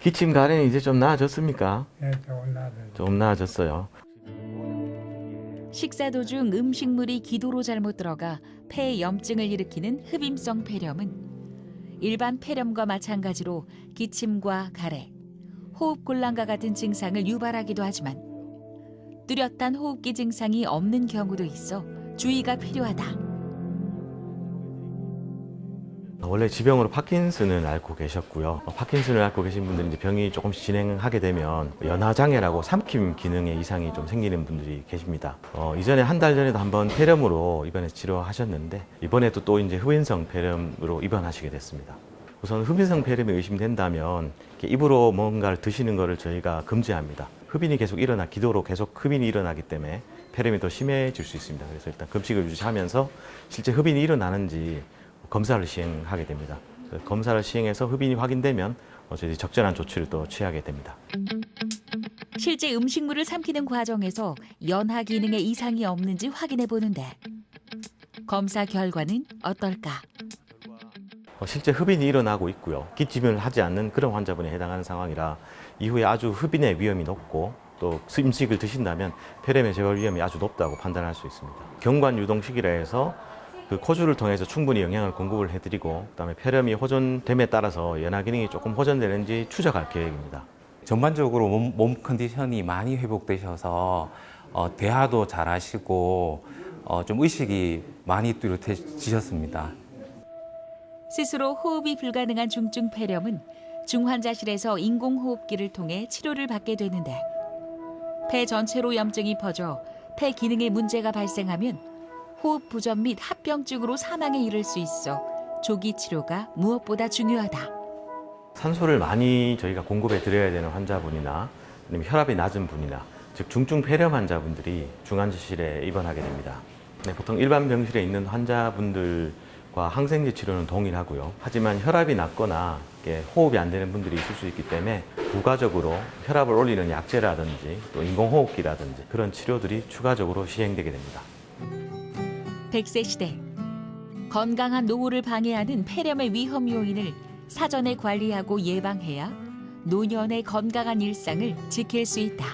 기침 가래는 이제 좀 나아졌습니까? 네, 조금 나아졌어요. 좀 나아졌어요. 식사 도중 음식물이 기도로 잘못 들어가 폐에 염증을 일으키는 흡임성 폐렴은 일반 폐렴과 마찬가지로 기침과 가래, 호흡곤란과 같은 증상을 유발하기도 하지만 뚜렷한 호흡기 증상이 없는 경우도 있어 주의가 필요하다. 원래 지병으로 파킨슨을 앓고 계셨고요. 파킨슨을 앓고 계신 분들은 이제 병이 조금씩 진행하게 되면 연화장애라고 삼킴 기능에 이상이 좀 생기는 분들이 계십니다. 이전에 한 달 전에도 한번 폐렴으로 입원해 치료하셨는데 이번에도 또 이제 흡인성 폐렴으로 입원하시게 됐습니다. 우선 흡인성 폐렴이 의심된다면 입으로 뭔가를 드시는 것을 저희가 금지합니다. 흡인이 계속 기도로 계속 흡인이 일어나기 때문에 폐렴이 더 심해질 수 있습니다. 그래서 일단 금식을 유지하면서 실제 흡인이 일어나는지 검사를 시행하게 됩니다. 검사를 시행해서 흡인이 확인되면 저희들이 적절한 조치를 또 취하게 됩니다. 실제 음식물을 삼키는 과정에서 연하 기능에 이상이 없는지 확인해 보는데 검사 결과는 어떨까? 실제 흡인이 일어나고 있고요. 기침을 하지 않는 그런 환자분에 해당하는 상황이라 이후에 아주 흡인의 위험이 높고 또 음식을 드신다면 폐렴의 재발 위험이 아주 높다고 판단할 수 있습니다. 경관 유동식이라 해서 그 코주를 통해서 충분히 영양을 공급을 해드리고 그다음에 폐렴이 호전됨에 따라서 연하 기능이 조금 호전되는지 추적할 계획입니다. 전반적으로 몸 컨디션이 많이 회복되셔서 대화도 잘하시고 좀 의식이 많이 뚜렷해지셨습니다. 스스로 호흡이 불가능한 중증 폐렴은 중환자실에서 인공호흡기를 통해 치료를 받게 되는데 폐 전체로 염증이 퍼져 폐 기능에 문제가 발생하면 호흡 부전 및 합병증으로 사망에 이를 수 있어 조기 치료가 무엇보다 중요하다. 산소를 많이 저희가 공급해 드려야 되는 환자분이나 아니면 혈압이 낮은 분이나 즉 중증 폐렴 환자분들이 중환자실에 입원하게 됩니다. 보통 일반 병실에 있는 환자분들과 항생제 치료는 동일하고요. 하지만 혈압이 낮거나 호흡이 안 되는 분들이 있을 수 있기 때문에 부가적으로 혈압을 올리는 약제라든지 또 인공호흡기라든지 그런 치료들이 추가적으로 시행되게 됩니다. 100세 시대 건강한 노후를 방해하는 폐렴의 위험 요인을 사전에 관리하고 예방해야 노년의 건강한 일상을 지킬 수 있다.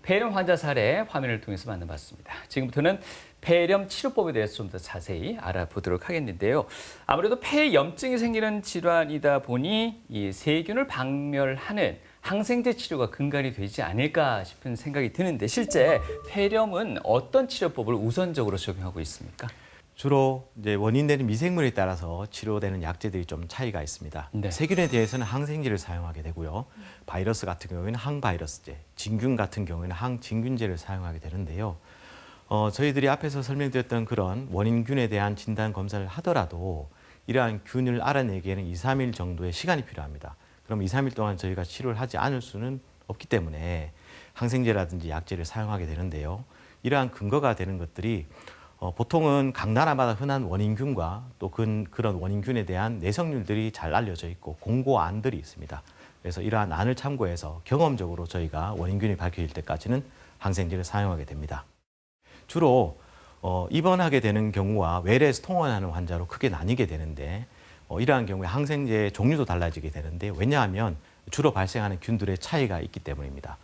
폐렴 환자 사례 화면을 통해서 만나봤습니다. 지금부터는 폐렴 치료법에 대해서 좀 더 자세히 알아보도록 하겠는데요. 아무래도 폐염증이 생기는 질환이다 보니 이 세균을 박멸하는 항생제 치료가 근간이 되지 않을까 싶은 생각이 드는데 실제 폐렴은 어떤 치료법을 우선적으로 적용하고 있습니까? 주로 이제 원인되는 미생물에 따라서 치료되는 약제들이 좀 차이가 있습니다. 네. 세균에 대해서는 항생제를 사용하게 되고요. 바이러스 같은 경우에는 항바이러스제, 진균 같은 경우에는 항진균제를 사용하게 되는데요. 저희들이 앞에서 설명드렸던 그런 원인균에 대한 진단 검사를 하더라도 이러한 균을 알아내기에는 2, 3일 정도의 시간이 필요합니다. 그럼 2, 3일 동안 저희가 치료를 하지 않을 수는 없기 때문에 항생제라든지 약제를 사용하게 되는데요. 이러한 근거가 되는 것들이 보통은 각 나라마다 흔한 원인균과 또 그런 원인균에 대한 내성률들이 잘 알려져 있고 공고안들이 있습니다. 그래서 이러한 안을 참고해서 경험적으로 저희가 원인균이 밝혀질 때까지는 항생제를 사용하게 됩니다. 주로 입원하게 되는 경우와 외래에서 통원하는 환자로 크게 나뉘게 되는데 이러한 경우에 항생제의 종류도 달라지게 되는데 왜냐하면 주로 발생하는 균들의 차이가 있기 때문입니다.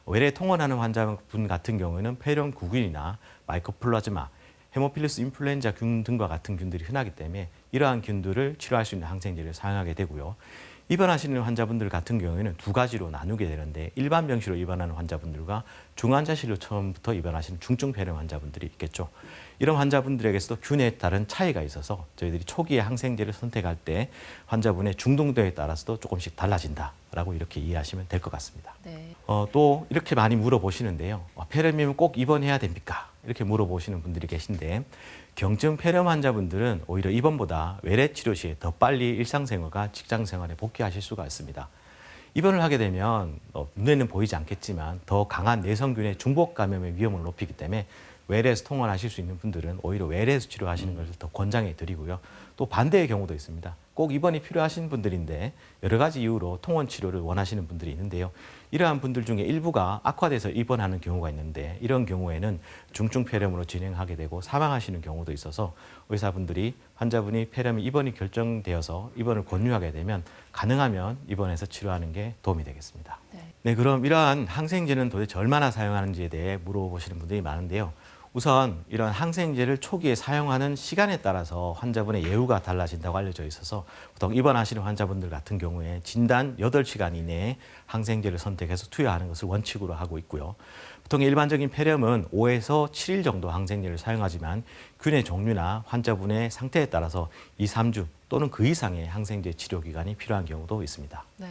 외래 통원하는 환자분 같은 경우에는 폐렴 구균이나 마이코플라즈마, 헤모필러스 인플루엔자 균 등과 같은 균들이 흔하기 때문에 이러한 균들을 치료할 수 있는 항생제를 사용하게 되고요. 입원하시는 환자분들 같은 경우에는 두 가지로 나누게 되는데 일반 병실로 입원하는 환자분들과 중환자실로 처음부터 입원하시는 중증 폐렴 환자분들이 있겠죠. 이런 환자분들에게서도 균에 따른 차이가 있어서 저희들이 초기에 항생제를 선택할 때 환자분의 중등도에 따라서도 조금씩 달라진다라고 이렇게 이해하시면 될 것 같습니다. 네. 또 이렇게 많이 물어보시는데요. 폐렴이면 꼭 입원해야 됩니까? 이렇게 물어보시는 분들이 계신데 경증 폐렴 환자분들은 오히려 입원보다 외래 치료 시에 더 빨리 일상생활과 직장생활에 복귀하실 수가 있습니다. 입원을 하게 되면 눈에는 보이지 않겠지만 더 강한 내성균의 중복 감염의 위험을 높이기 때문에 외래에서 통원하실 수 있는 분들은 오히려 외래에서 치료하시는 것을 더 권장해 드리고요. 또 반대의 경우도 있습니다. 꼭 입원이 필요하신 분들인데 여러 가지 이유로 통원 치료를 원하시는 분들이 있는데요. 이러한 분들 중에 일부가 악화돼서 입원하는 경우가 있는데 이런 경우에는 중증 폐렴으로 진행하게 되고 사망하시는 경우도 있어서 의사분들이 환자분이 폐렴이 입원이 결정되어서 입원을 권유하게 되면 가능하면 입원해서 치료하는 게 도움이 되겠습니다. 네, 그럼 이러한 항생제는 도대체 얼마나 사용하는지에 대해 물어보시는 분들이 많은데요. 우선 이런 항생제를 초기에 사용하는 시간에 따라서 환자분의 예후가 달라진다고 알려져 있어서 보통 입원하시는 환자분들 같은 경우에 진단 8시간 이내에 항생제를 선택해서 투여하는 것을 원칙으로 하고 있고요. 보통 일반적인 폐렴은 5에서 7일 정도 항생제를 사용하지만 균의 종류나 환자분의 상태에 따라서 2, 3주 또는 그 이상의 항생제 치료 기간이 필요한 경우도 있습니다. 네,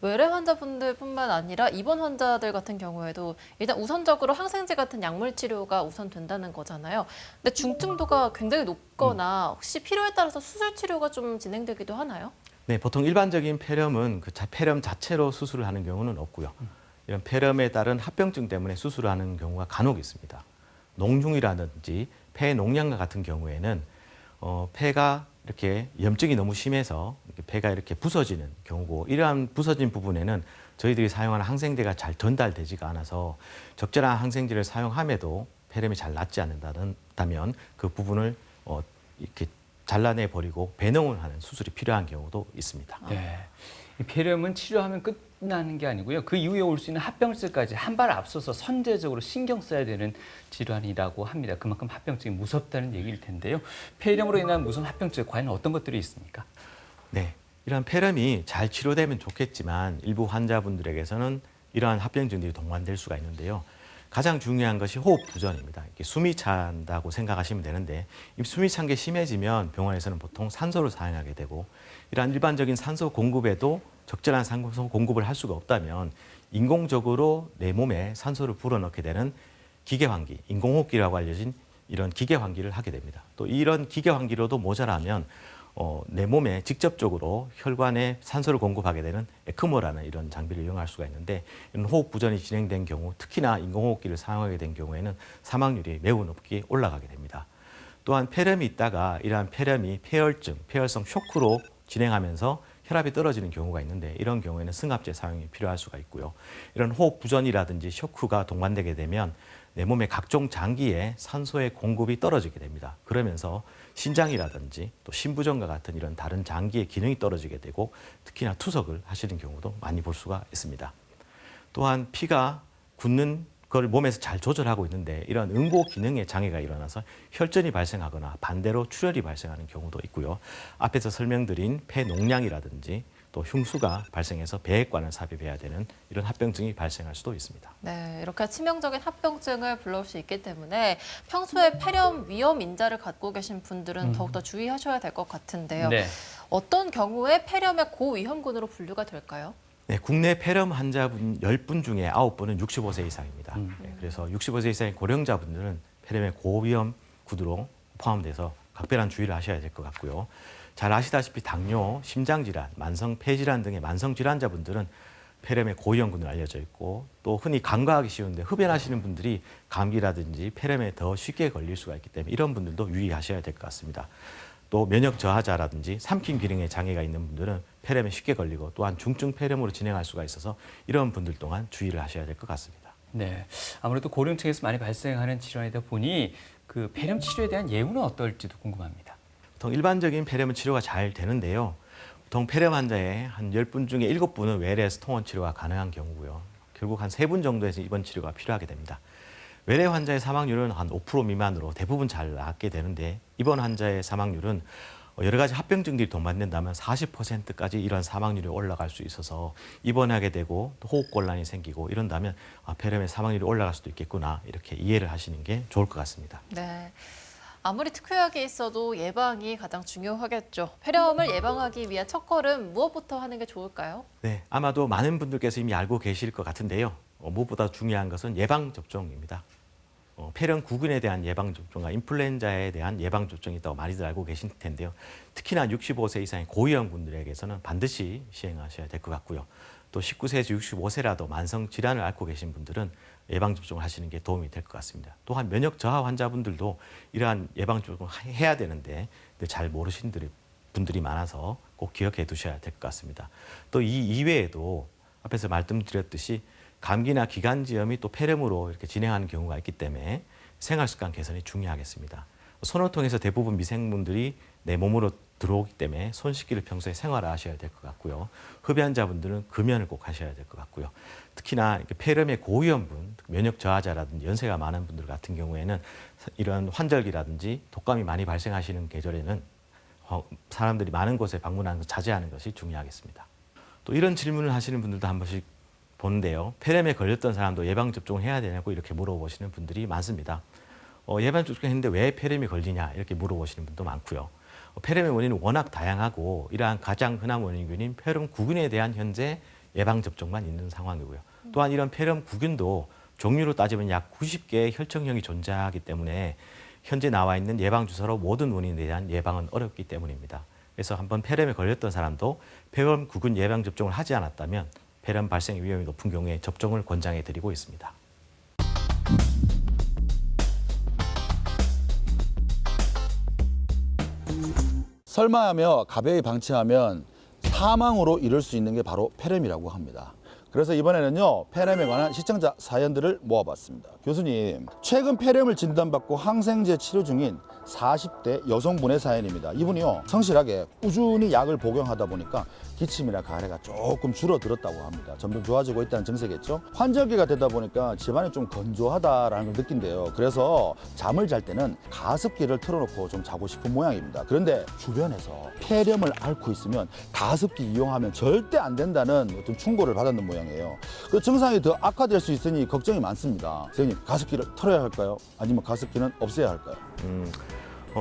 외래 환자분들뿐만 아니라 입원 환자들 같은 경우에도 일단 우선적으로 항생제 같은 약물 치료가 우선된다는 거잖아요. 근데 중증도가 굉장히 높거나 혹시 필요에 따라서 수술 치료가 좀 진행되기도 하나요? 네, 보통 일반적인 폐렴은 폐렴 자체로 수술을 하는 경우는 없고요. 이런 폐렴에 따른 합병증 때문에 수술을 하는 경우가 간혹 있습니다. 농중이라든지 폐 농양과 같은 경우에는 폐가 이렇게 염증이 너무 심해서 폐가 이렇게 부서지는 경우고 이러한 부서진 부분에는 저희들이 사용하는 항생제가 잘 전달되지가 않아서 적절한 항생제를 사용함에도 폐렴이 잘 낫지 않는다면 그 부분을 이렇게 잘라내 버리고 배농을 하는 수술이 필요한 경우도 있습니다. 네. 이 폐렴은 치료하면 끝나는 게 아니고요. 그 이후에 올 수 있는 합병증까지 한 발 앞서서 선제적으로 신경 써야 되는 질환이라고 합니다. 그만큼 합병증이 무섭다는 얘기일 텐데요. 폐렴으로 인한 무서운 합병증 과연 어떤 것들이 있습니까? 네, 이러한 폐렴이 잘 치료되면 좋겠지만 일부 환자분들에게서는 이러한 합병증들이 동반될 수가 있는데요. 가장 중요한 것이 호흡 부전입니다. 이렇게 숨이 찬다고 생각하시면 되는데 이 숨이 찬 게 심해지면 병원에서는 보통 산소를 사용하게 되고 이러한 일반적인 산소 공급에도 적절한 산소 공급을 할 수가 없다면 인공적으로 내 몸에 산소를 불어넣게 되는 기계환기, 인공호흡기라고 알려진 이런 기계환기를 하게 됩니다. 또 이런 기계환기로도 모자라면 내 몸에 직접적으로 혈관에 산소를 공급하게 되는 에크모라는 이런 장비를 이용할 수가 있는데 이런 호흡 부전이 진행된 경우 특히나 인공호흡기를 사용하게 된 경우에는 사망률이 매우 높게 올라가게 됩니다. 또한 폐렴이 있다가 이러한 폐렴이 폐혈증, 폐혈성 쇼크로 진행하면서 혈압이 떨어지는 경우가 있는데 이런 경우에는 승합제 사용이 필요할 수가 있고요. 이런 호흡 부전이라든지 쇼크가 동반되게 되면 내 몸의 각종 장기에 산소의 공급이 떨어지게 됩니다. 그러면서 신장이라든지 또 심부전과 같은 이런 다른 장기의 기능이 떨어지게 되고 특히나 투석을 하시는 경우도 많이 볼 수가 있습니다. 또한 피가 굳는 걸 몸에서 잘 조절하고 있는데 이런 응고 기능에 장애가 일어나서 혈전이 발생하거나 반대로 출혈이 발생하는 경우도 있고요. 앞에서 설명드린 폐농량이라든지 또 흉수가 발생해서 배액관을 삽입해야 되는 이런 합병증이 발생할 수도 있습니다. 네, 이렇게 치명적인 합병증을 불러올 수 있기 때문에 평소에 폐렴 위험 인자를 갖고 계신 분들은 더욱더 주의하셔야 될 것 같은데요. 네. 어떤 경우에 폐렴의 고위험군으로 분류가 될까요? 네, 국내 폐렴 환자분 10분 중에 9분은 65세 이상입니다. 네, 그래서 65세 이상의 고령자분들은 폐렴의 고위험 구두로 포함돼서 각별한 주의를 하셔야 될 것 같고요. 잘 아시다시피 당뇨, 심장질환, 만성 폐질환 등의 만성 질환자분들은 폐렴의 고위험군으로 알려져 있고 또 흔히 간과하기 쉬운데 흡연하시는 분들이 감기라든지 폐렴에 더 쉽게 걸릴 수가 있기 때문에 이런 분들도 유의하셔야 될 것 같습니다. 또 면역 저하자라든지 삼킴 기능에 장애가 있는 분들은 폐렴에 쉽게 걸리고 또한 중증 폐렴으로 진행할 수가 있어서 이런 분들 또한 주의를 하셔야 될 것 같습니다. 네, 아무래도 고령층에서 많이 발생하는 질환이다 보니 그 폐렴 치료에 대한 예후는 어떨지도 궁금합니다. 보통 일반적인 폐렴은 치료가 잘 되는데요. 보통 폐렴 환자의 한 10분 중에 7분은 외래에서 통원 치료가 가능한 경우고요. 결국 한 3분 정도에서 입원 치료가 필요하게 됩니다. 외래 환자의 사망률은 한 5% 미만으로 대부분 잘 낫게 되는데 입원 환자의 사망률은 여러 가지 합병증들이 동반된다면 40%까지 이런 사망률이 올라갈 수 있어서 입원하게 되고 또 호흡곤란이 생기고 이런다면 폐렴의 사망률이 올라갈 수도 있겠구나 이렇게 이해를 하시는 게 좋을 것 같습니다. 네. 아무리 특효약이 있어도 예방이 가장 중요하겠죠. 폐렴을 예방하기 위한 첫걸음 무엇부터 하는 게 좋을까요? 네, 아마도 많은 분들께서 이미 알고 계실 것 같은데요. 무엇보다 중요한 것은 예방접종입니다. 폐렴 구균에 대한 예방접종과 인플루엔자에 대한 예방접종이 있다고 많이들 알고 계실 텐데요. 특히나 65세 이상의 고위험 분들에게서는 반드시 시행하셔야 될 것 같고요. 또 19세에서 65세라도 만성 질환을 앓고 계신 분들은 예방접종을 하시는 게 도움이 될 것 같습니다. 또한 면역 저하 환자분들도 이러한 예방접종을 해야 되는데 잘 모르시는 분들이 많아서 꼭 기억해 두셔야 될 것 같습니다. 또 이 이외에도 앞에서 말씀드렸듯이 감기나 기관지염이 또 폐렴으로 이렇게 진행하는 경우가 있기 때문에 생활습관 개선이 중요하겠습니다. 손을 통해서 대부분 미생물들이 내 몸으로 들어오기 때문에 손 씻기를 평소에 생활하셔야 될 것 같고요. 흡연자분들은 금연을 꼭 하셔야 될 것 같고요. 특히나 폐렴의 고위험분, 면역 저하자라든지 연세가 많은 분들 같은 경우에는 이런 환절기라든지 독감이 많이 발생하시는 계절에는 사람들이 많은 곳에 방문하는 걸 자제하는 것이 중요하겠습니다. 또 이런 질문을 하시는 분들도 한 번씩 보는데요. 폐렴에 걸렸던 사람도 예방접종을 해야 되냐고 이렇게 물어보시는 분들이 많습니다. 예방접종했는데 왜 폐렴이 걸리냐 이렇게 물어보시는 분도 많고요. 폐렴의 원인은 워낙 다양하고 이러한 가장 흔한 원인균인 폐렴구균에 대한 현재 예방접종만 있는 상황이고요. 또한 이런 폐렴구균도 종류로 따지면 약 90개의 혈청형이 존재하기 때문에 현재 나와 있는 예방주사로 모든 원인에 대한 예방은 어렵기 때문입니다. 그래서 한번 폐렴에 걸렸던 사람도 폐렴구균 예방접종을 하지 않았다면 폐렴 발생 위험이 높은 경우에 접종을 권장해 드리고 있습니다. 설마하며 가벼이 방치하면 사망으로 이를 수 있는 게 바로 폐렴이라고 합니다. 그래서 이번에는요, 폐렴에 관한 시청자 사연들을 모아봤습니다. 교수님, 최근 폐렴을 진단받고 항생제 치료 중인 40대 여성분의 사연입니다. 이분이요, 성실하게 꾸준히 약을 복용하다 보니까 기침이나 가래가 조금 줄어들었다고 합니다. 점점 좋아지고 있다는 증세겠죠. 환절기가 되다 보니까 집안이 좀 건조하다라는 걸 느낀대요. 그래서 잠을 잘 때는 가습기를 틀어놓고 좀 자고 싶은 모양입니다. 그런데 주변에서 폐렴을 앓고 있으면 가습기 이용하면 절대 안 된다는 어떤 충고를 받았는 모양이에요. 그 증상이 더 악화될 수 있으니 걱정이 많습니다. 선생님, 가습기를 틀어야 할까요? 아니면 가습기는 없애야 할까요?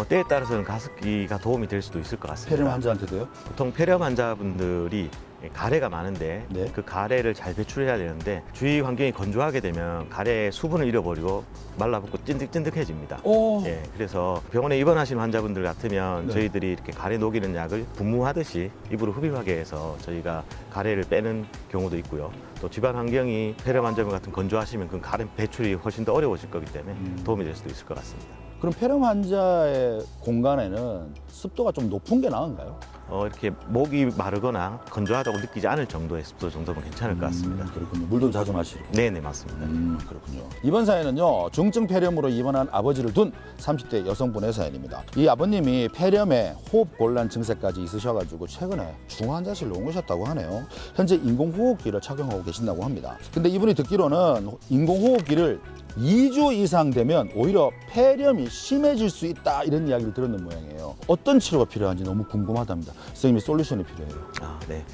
때에 따라서는 가습기가 도움이 될 수도 있을 것 같습니다. 폐렴 환자한테도요? 보통 폐렴 환자분들이 가래가 많은데 네. 그 가래를 잘 배출해야 되는데 주위 환경이 건조하게 되면 가래의 수분을 잃어버리고 말라붙고 찐득찐득해집니다. 예, 그래서 병원에 입원하신 환자분들 같으면 네. 저희들이 이렇게 가래 녹이는 약을 분무하듯이 입으로 흡입하게 해서 저희가 가래를 빼는 경우도 있고요. 또 집안 환경이 폐렴 환자분 같은 건조하시면 그 가래 배출이 훨씬 더 어려워질 거기 때문에 도움이 될 수도 있을 것 같습니다. 그럼 폐렴 환자의 공간에는 습도가 좀 높은 게 나은가요? 이렇게 목이 마르거나 건조하다고 느끼지 않을 정도의 습도 정도면 괜찮을 것 같습니다. 그렇군요. 물도 자주 마시고. 네네, 맞습니다. 그렇군요. 이번 사연은요, 중증 폐렴으로 입원한 아버지를 둔 30대 여성분의 사연입니다. 이 아버님이 폐렴에 호흡곤란 증세까지 있으셔가지고 최근에 중환자실로 옮으셨다고 하네요. 현재 인공호흡기를 착용하고 계신다고 합니다. 근데 이분이 듣기로는 인공호흡기를 2주 이상 되면 오히려 폐렴이 심해질 수 있다, 이런 이야기를 들었는 모양이에요. 어떤 치료가 필요한지 너무 궁금하답니다. 선생님이 솔루션이 필요해요. 네.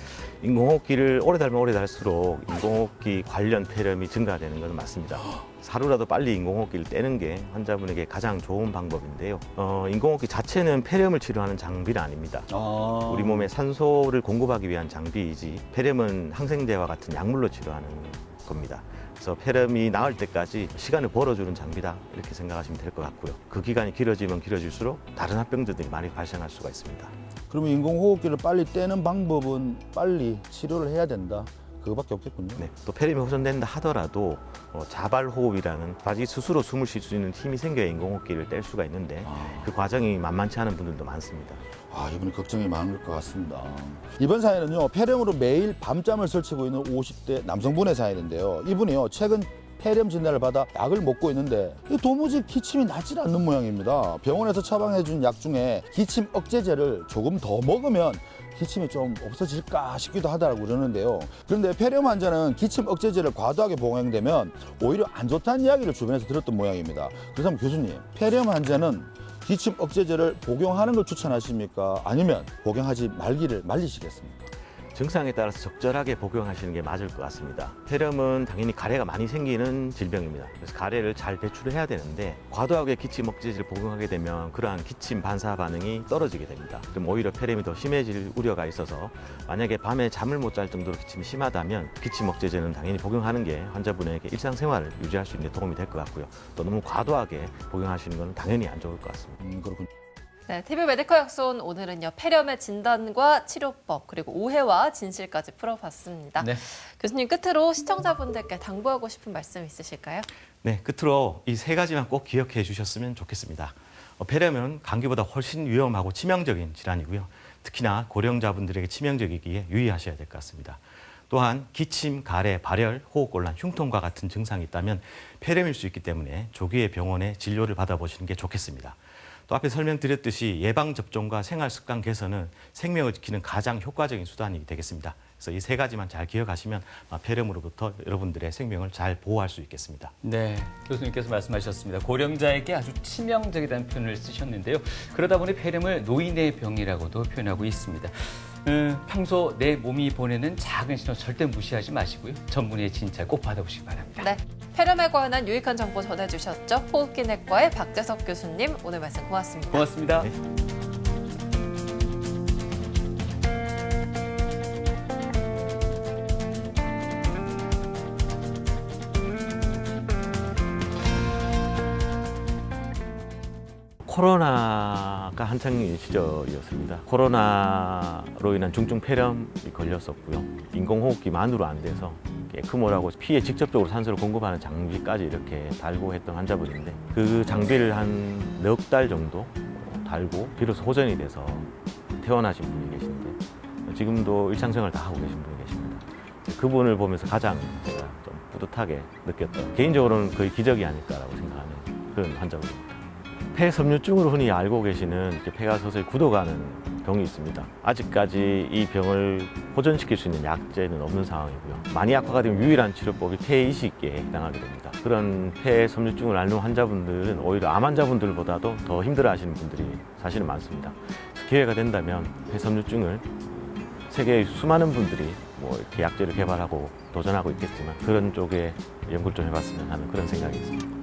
인공호흡기를 오래 달면 오래 달수록 인공호흡기 관련 폐렴이 증가되는 것은 맞습니다. 하루라도 빨리 인공호흡기를 떼는 게 환자분에게 가장 좋은 방법인데요. 인공호흡기 자체는 폐렴을 치료하는 장비는 아닙니다. 우리 몸에 산소를 공급하기 위한 장비이지 폐렴은 항생제와 같은 약물로 치료하는 겁니다. 그래서 폐렴이 나을 때까지 시간을 벌어주는 장비다, 이렇게 생각하시면 될 것 같고요. 그 기간이 길어지면 길어질수록 다른 합병증들이 많이 발생할 수가 있습니다. 그러면 인공호흡기를 빨리 떼는 방법은 빨리 치료를 해야 된다, 그거밖에 없겠군요. 네, 또 폐렴이 호전된다 하더라도 자발호흡이라는 바지 스스로 숨을 쉴 수 있는 힘이 생겨야 인공호흡기를 뗄 수가 있는데 그 과정이 만만치 않은 분들도 많습니다. 이분이 걱정이 많을 것 같습니다. 이번 사연은요, 폐렴으로 매일 밤잠을 설치고 있는 50대 남성분의 사연인데요. 이분이요, 최근 폐렴 진단을 받아 약을 먹고 있는데 도무지 기침이 나질 않는 모양입니다. 병원에서 처방해준 약 중에 기침 억제제를 조금 더 먹으면 기침이 좀 없어질까 싶기도 하다고 그러는데요. 그런데 폐렴 환자는 기침 억제제를 과도하게 복용되면 오히려 안 좋다는 이야기를 주변에서 들었던 모양입니다. 그래서 교수님, 폐렴 환자는 기침 억제제를 복용하는 걸 추천하십니까? 아니면 복용하지 말기를 말리시겠습니까? 증상에 따라서 적절하게 복용하시는 게 맞을 것 같습니다. 폐렴은 당연히 가래가 많이 생기는 질병입니다. 그래서 가래를 잘 배출을 해야 되는데 과도하게 기침 억제제를 복용하게 되면 그러한 기침 반사 반응이 떨어지게 됩니다. 그럼 오히려 폐렴이 더 심해질 우려가 있어서 만약에 밤에 잠을 못 잘 정도로 기침이 심하다면 기침 억제제는 당연히 복용하는 게 환자분에게 일상생활을 유지할 수 있는 데 도움이 될 것 같고요. 또 너무 과도하게 복용하시는 건 당연히 안 좋을 것 같습니다. 그렇군요. 네, TV 메디컬 약손 오늘은요 폐렴의 진단과 치료법 그리고 오해와 진실까지 풀어봤습니다. 네. 교수님 끝으로 시청자분들께 당부하고 싶은 말씀 있으실까요? 네, 끝으로 이 세 가지만 꼭 기억해 주셨으면 좋겠습니다. 폐렴은 감기보다 훨씬 위험하고 치명적인 질환이고요. 특히나 고령자분들에게 치명적이기에 유의하셔야 될 것 같습니다. 또한 기침, 가래, 발열, 호흡곤란, 흉통과 같은 증상이 있다면 폐렴일 수 있기 때문에 조기에 병원에 진료를 받아보시는 게 좋겠습니다. 또 앞에 설명드렸듯이 예방접종과 생활습관 개선은 생명을 지키는 가장 효과적인 수단이 되겠습니다. 그래서 이 세 가지만 잘 기억하시면 폐렴으로부터 여러분들의 생명을 잘 보호할 수 있겠습니다. 네, 교수님께서 말씀하셨습니다. 고령자에게 아주 치명적이라는 표현을 쓰셨는데요. 그러다 보니 폐렴을 노인의 병이라고도 표현하고 있습니다. 평소 내 몸이 보내는 작은 신호 절대 무시하지 마시고요. 전문의의 진찰 꼭 받아보시기 바랍니다. 네, 폐렴에 관한 유익한 정보 전해주셨죠. 호흡기내과의 박재석 교수님 오늘 말씀 고맙습니다. 고맙습니다. 네. 코로나가 한창 시절이었습니다. 코로나로 인한 중증 폐렴이 걸렸었고요. 인공호흡기만으로 안 돼서 에크모라고 피에 직접적으로 산소를 공급하는 장비까지 이렇게 달고 했던 환자분인데 그 장비를 한 넉 달 정도 달고 비로소 호전이 돼서 퇴원하신 분이 계신데 지금도 일상생활 다 하고 계신 분이 계십니다. 그분을 보면서 가장 제가 좀 뿌듯하게 느꼈던, 개인적으로는 거의 기적이 아닐까라고 생각하는 그런 환자분입니다. 폐섬유증으로 흔히 알고 계시는 이렇게 폐가 서서히 굳어가는 병이 있습니다. 아직까지 이 병을 호전시킬 수 있는 약제는 없는 상황이고요. 많이 악화가 되면 유일한 치료법이 폐이식에 해당하게 됩니다. 그런 폐섬유증을 앓는 환자분들은 오히려 암 환자분들보다도 더 힘들어하시는 분들이 사실은 많습니다. 기회가 된다면 폐섬유증을 세계의 수많은 분들이 이렇게 약제를 개발하고 도전하고 있겠지만 그런 쪽에 연구를 좀 해봤으면 하는 그런 생각이 있습니다.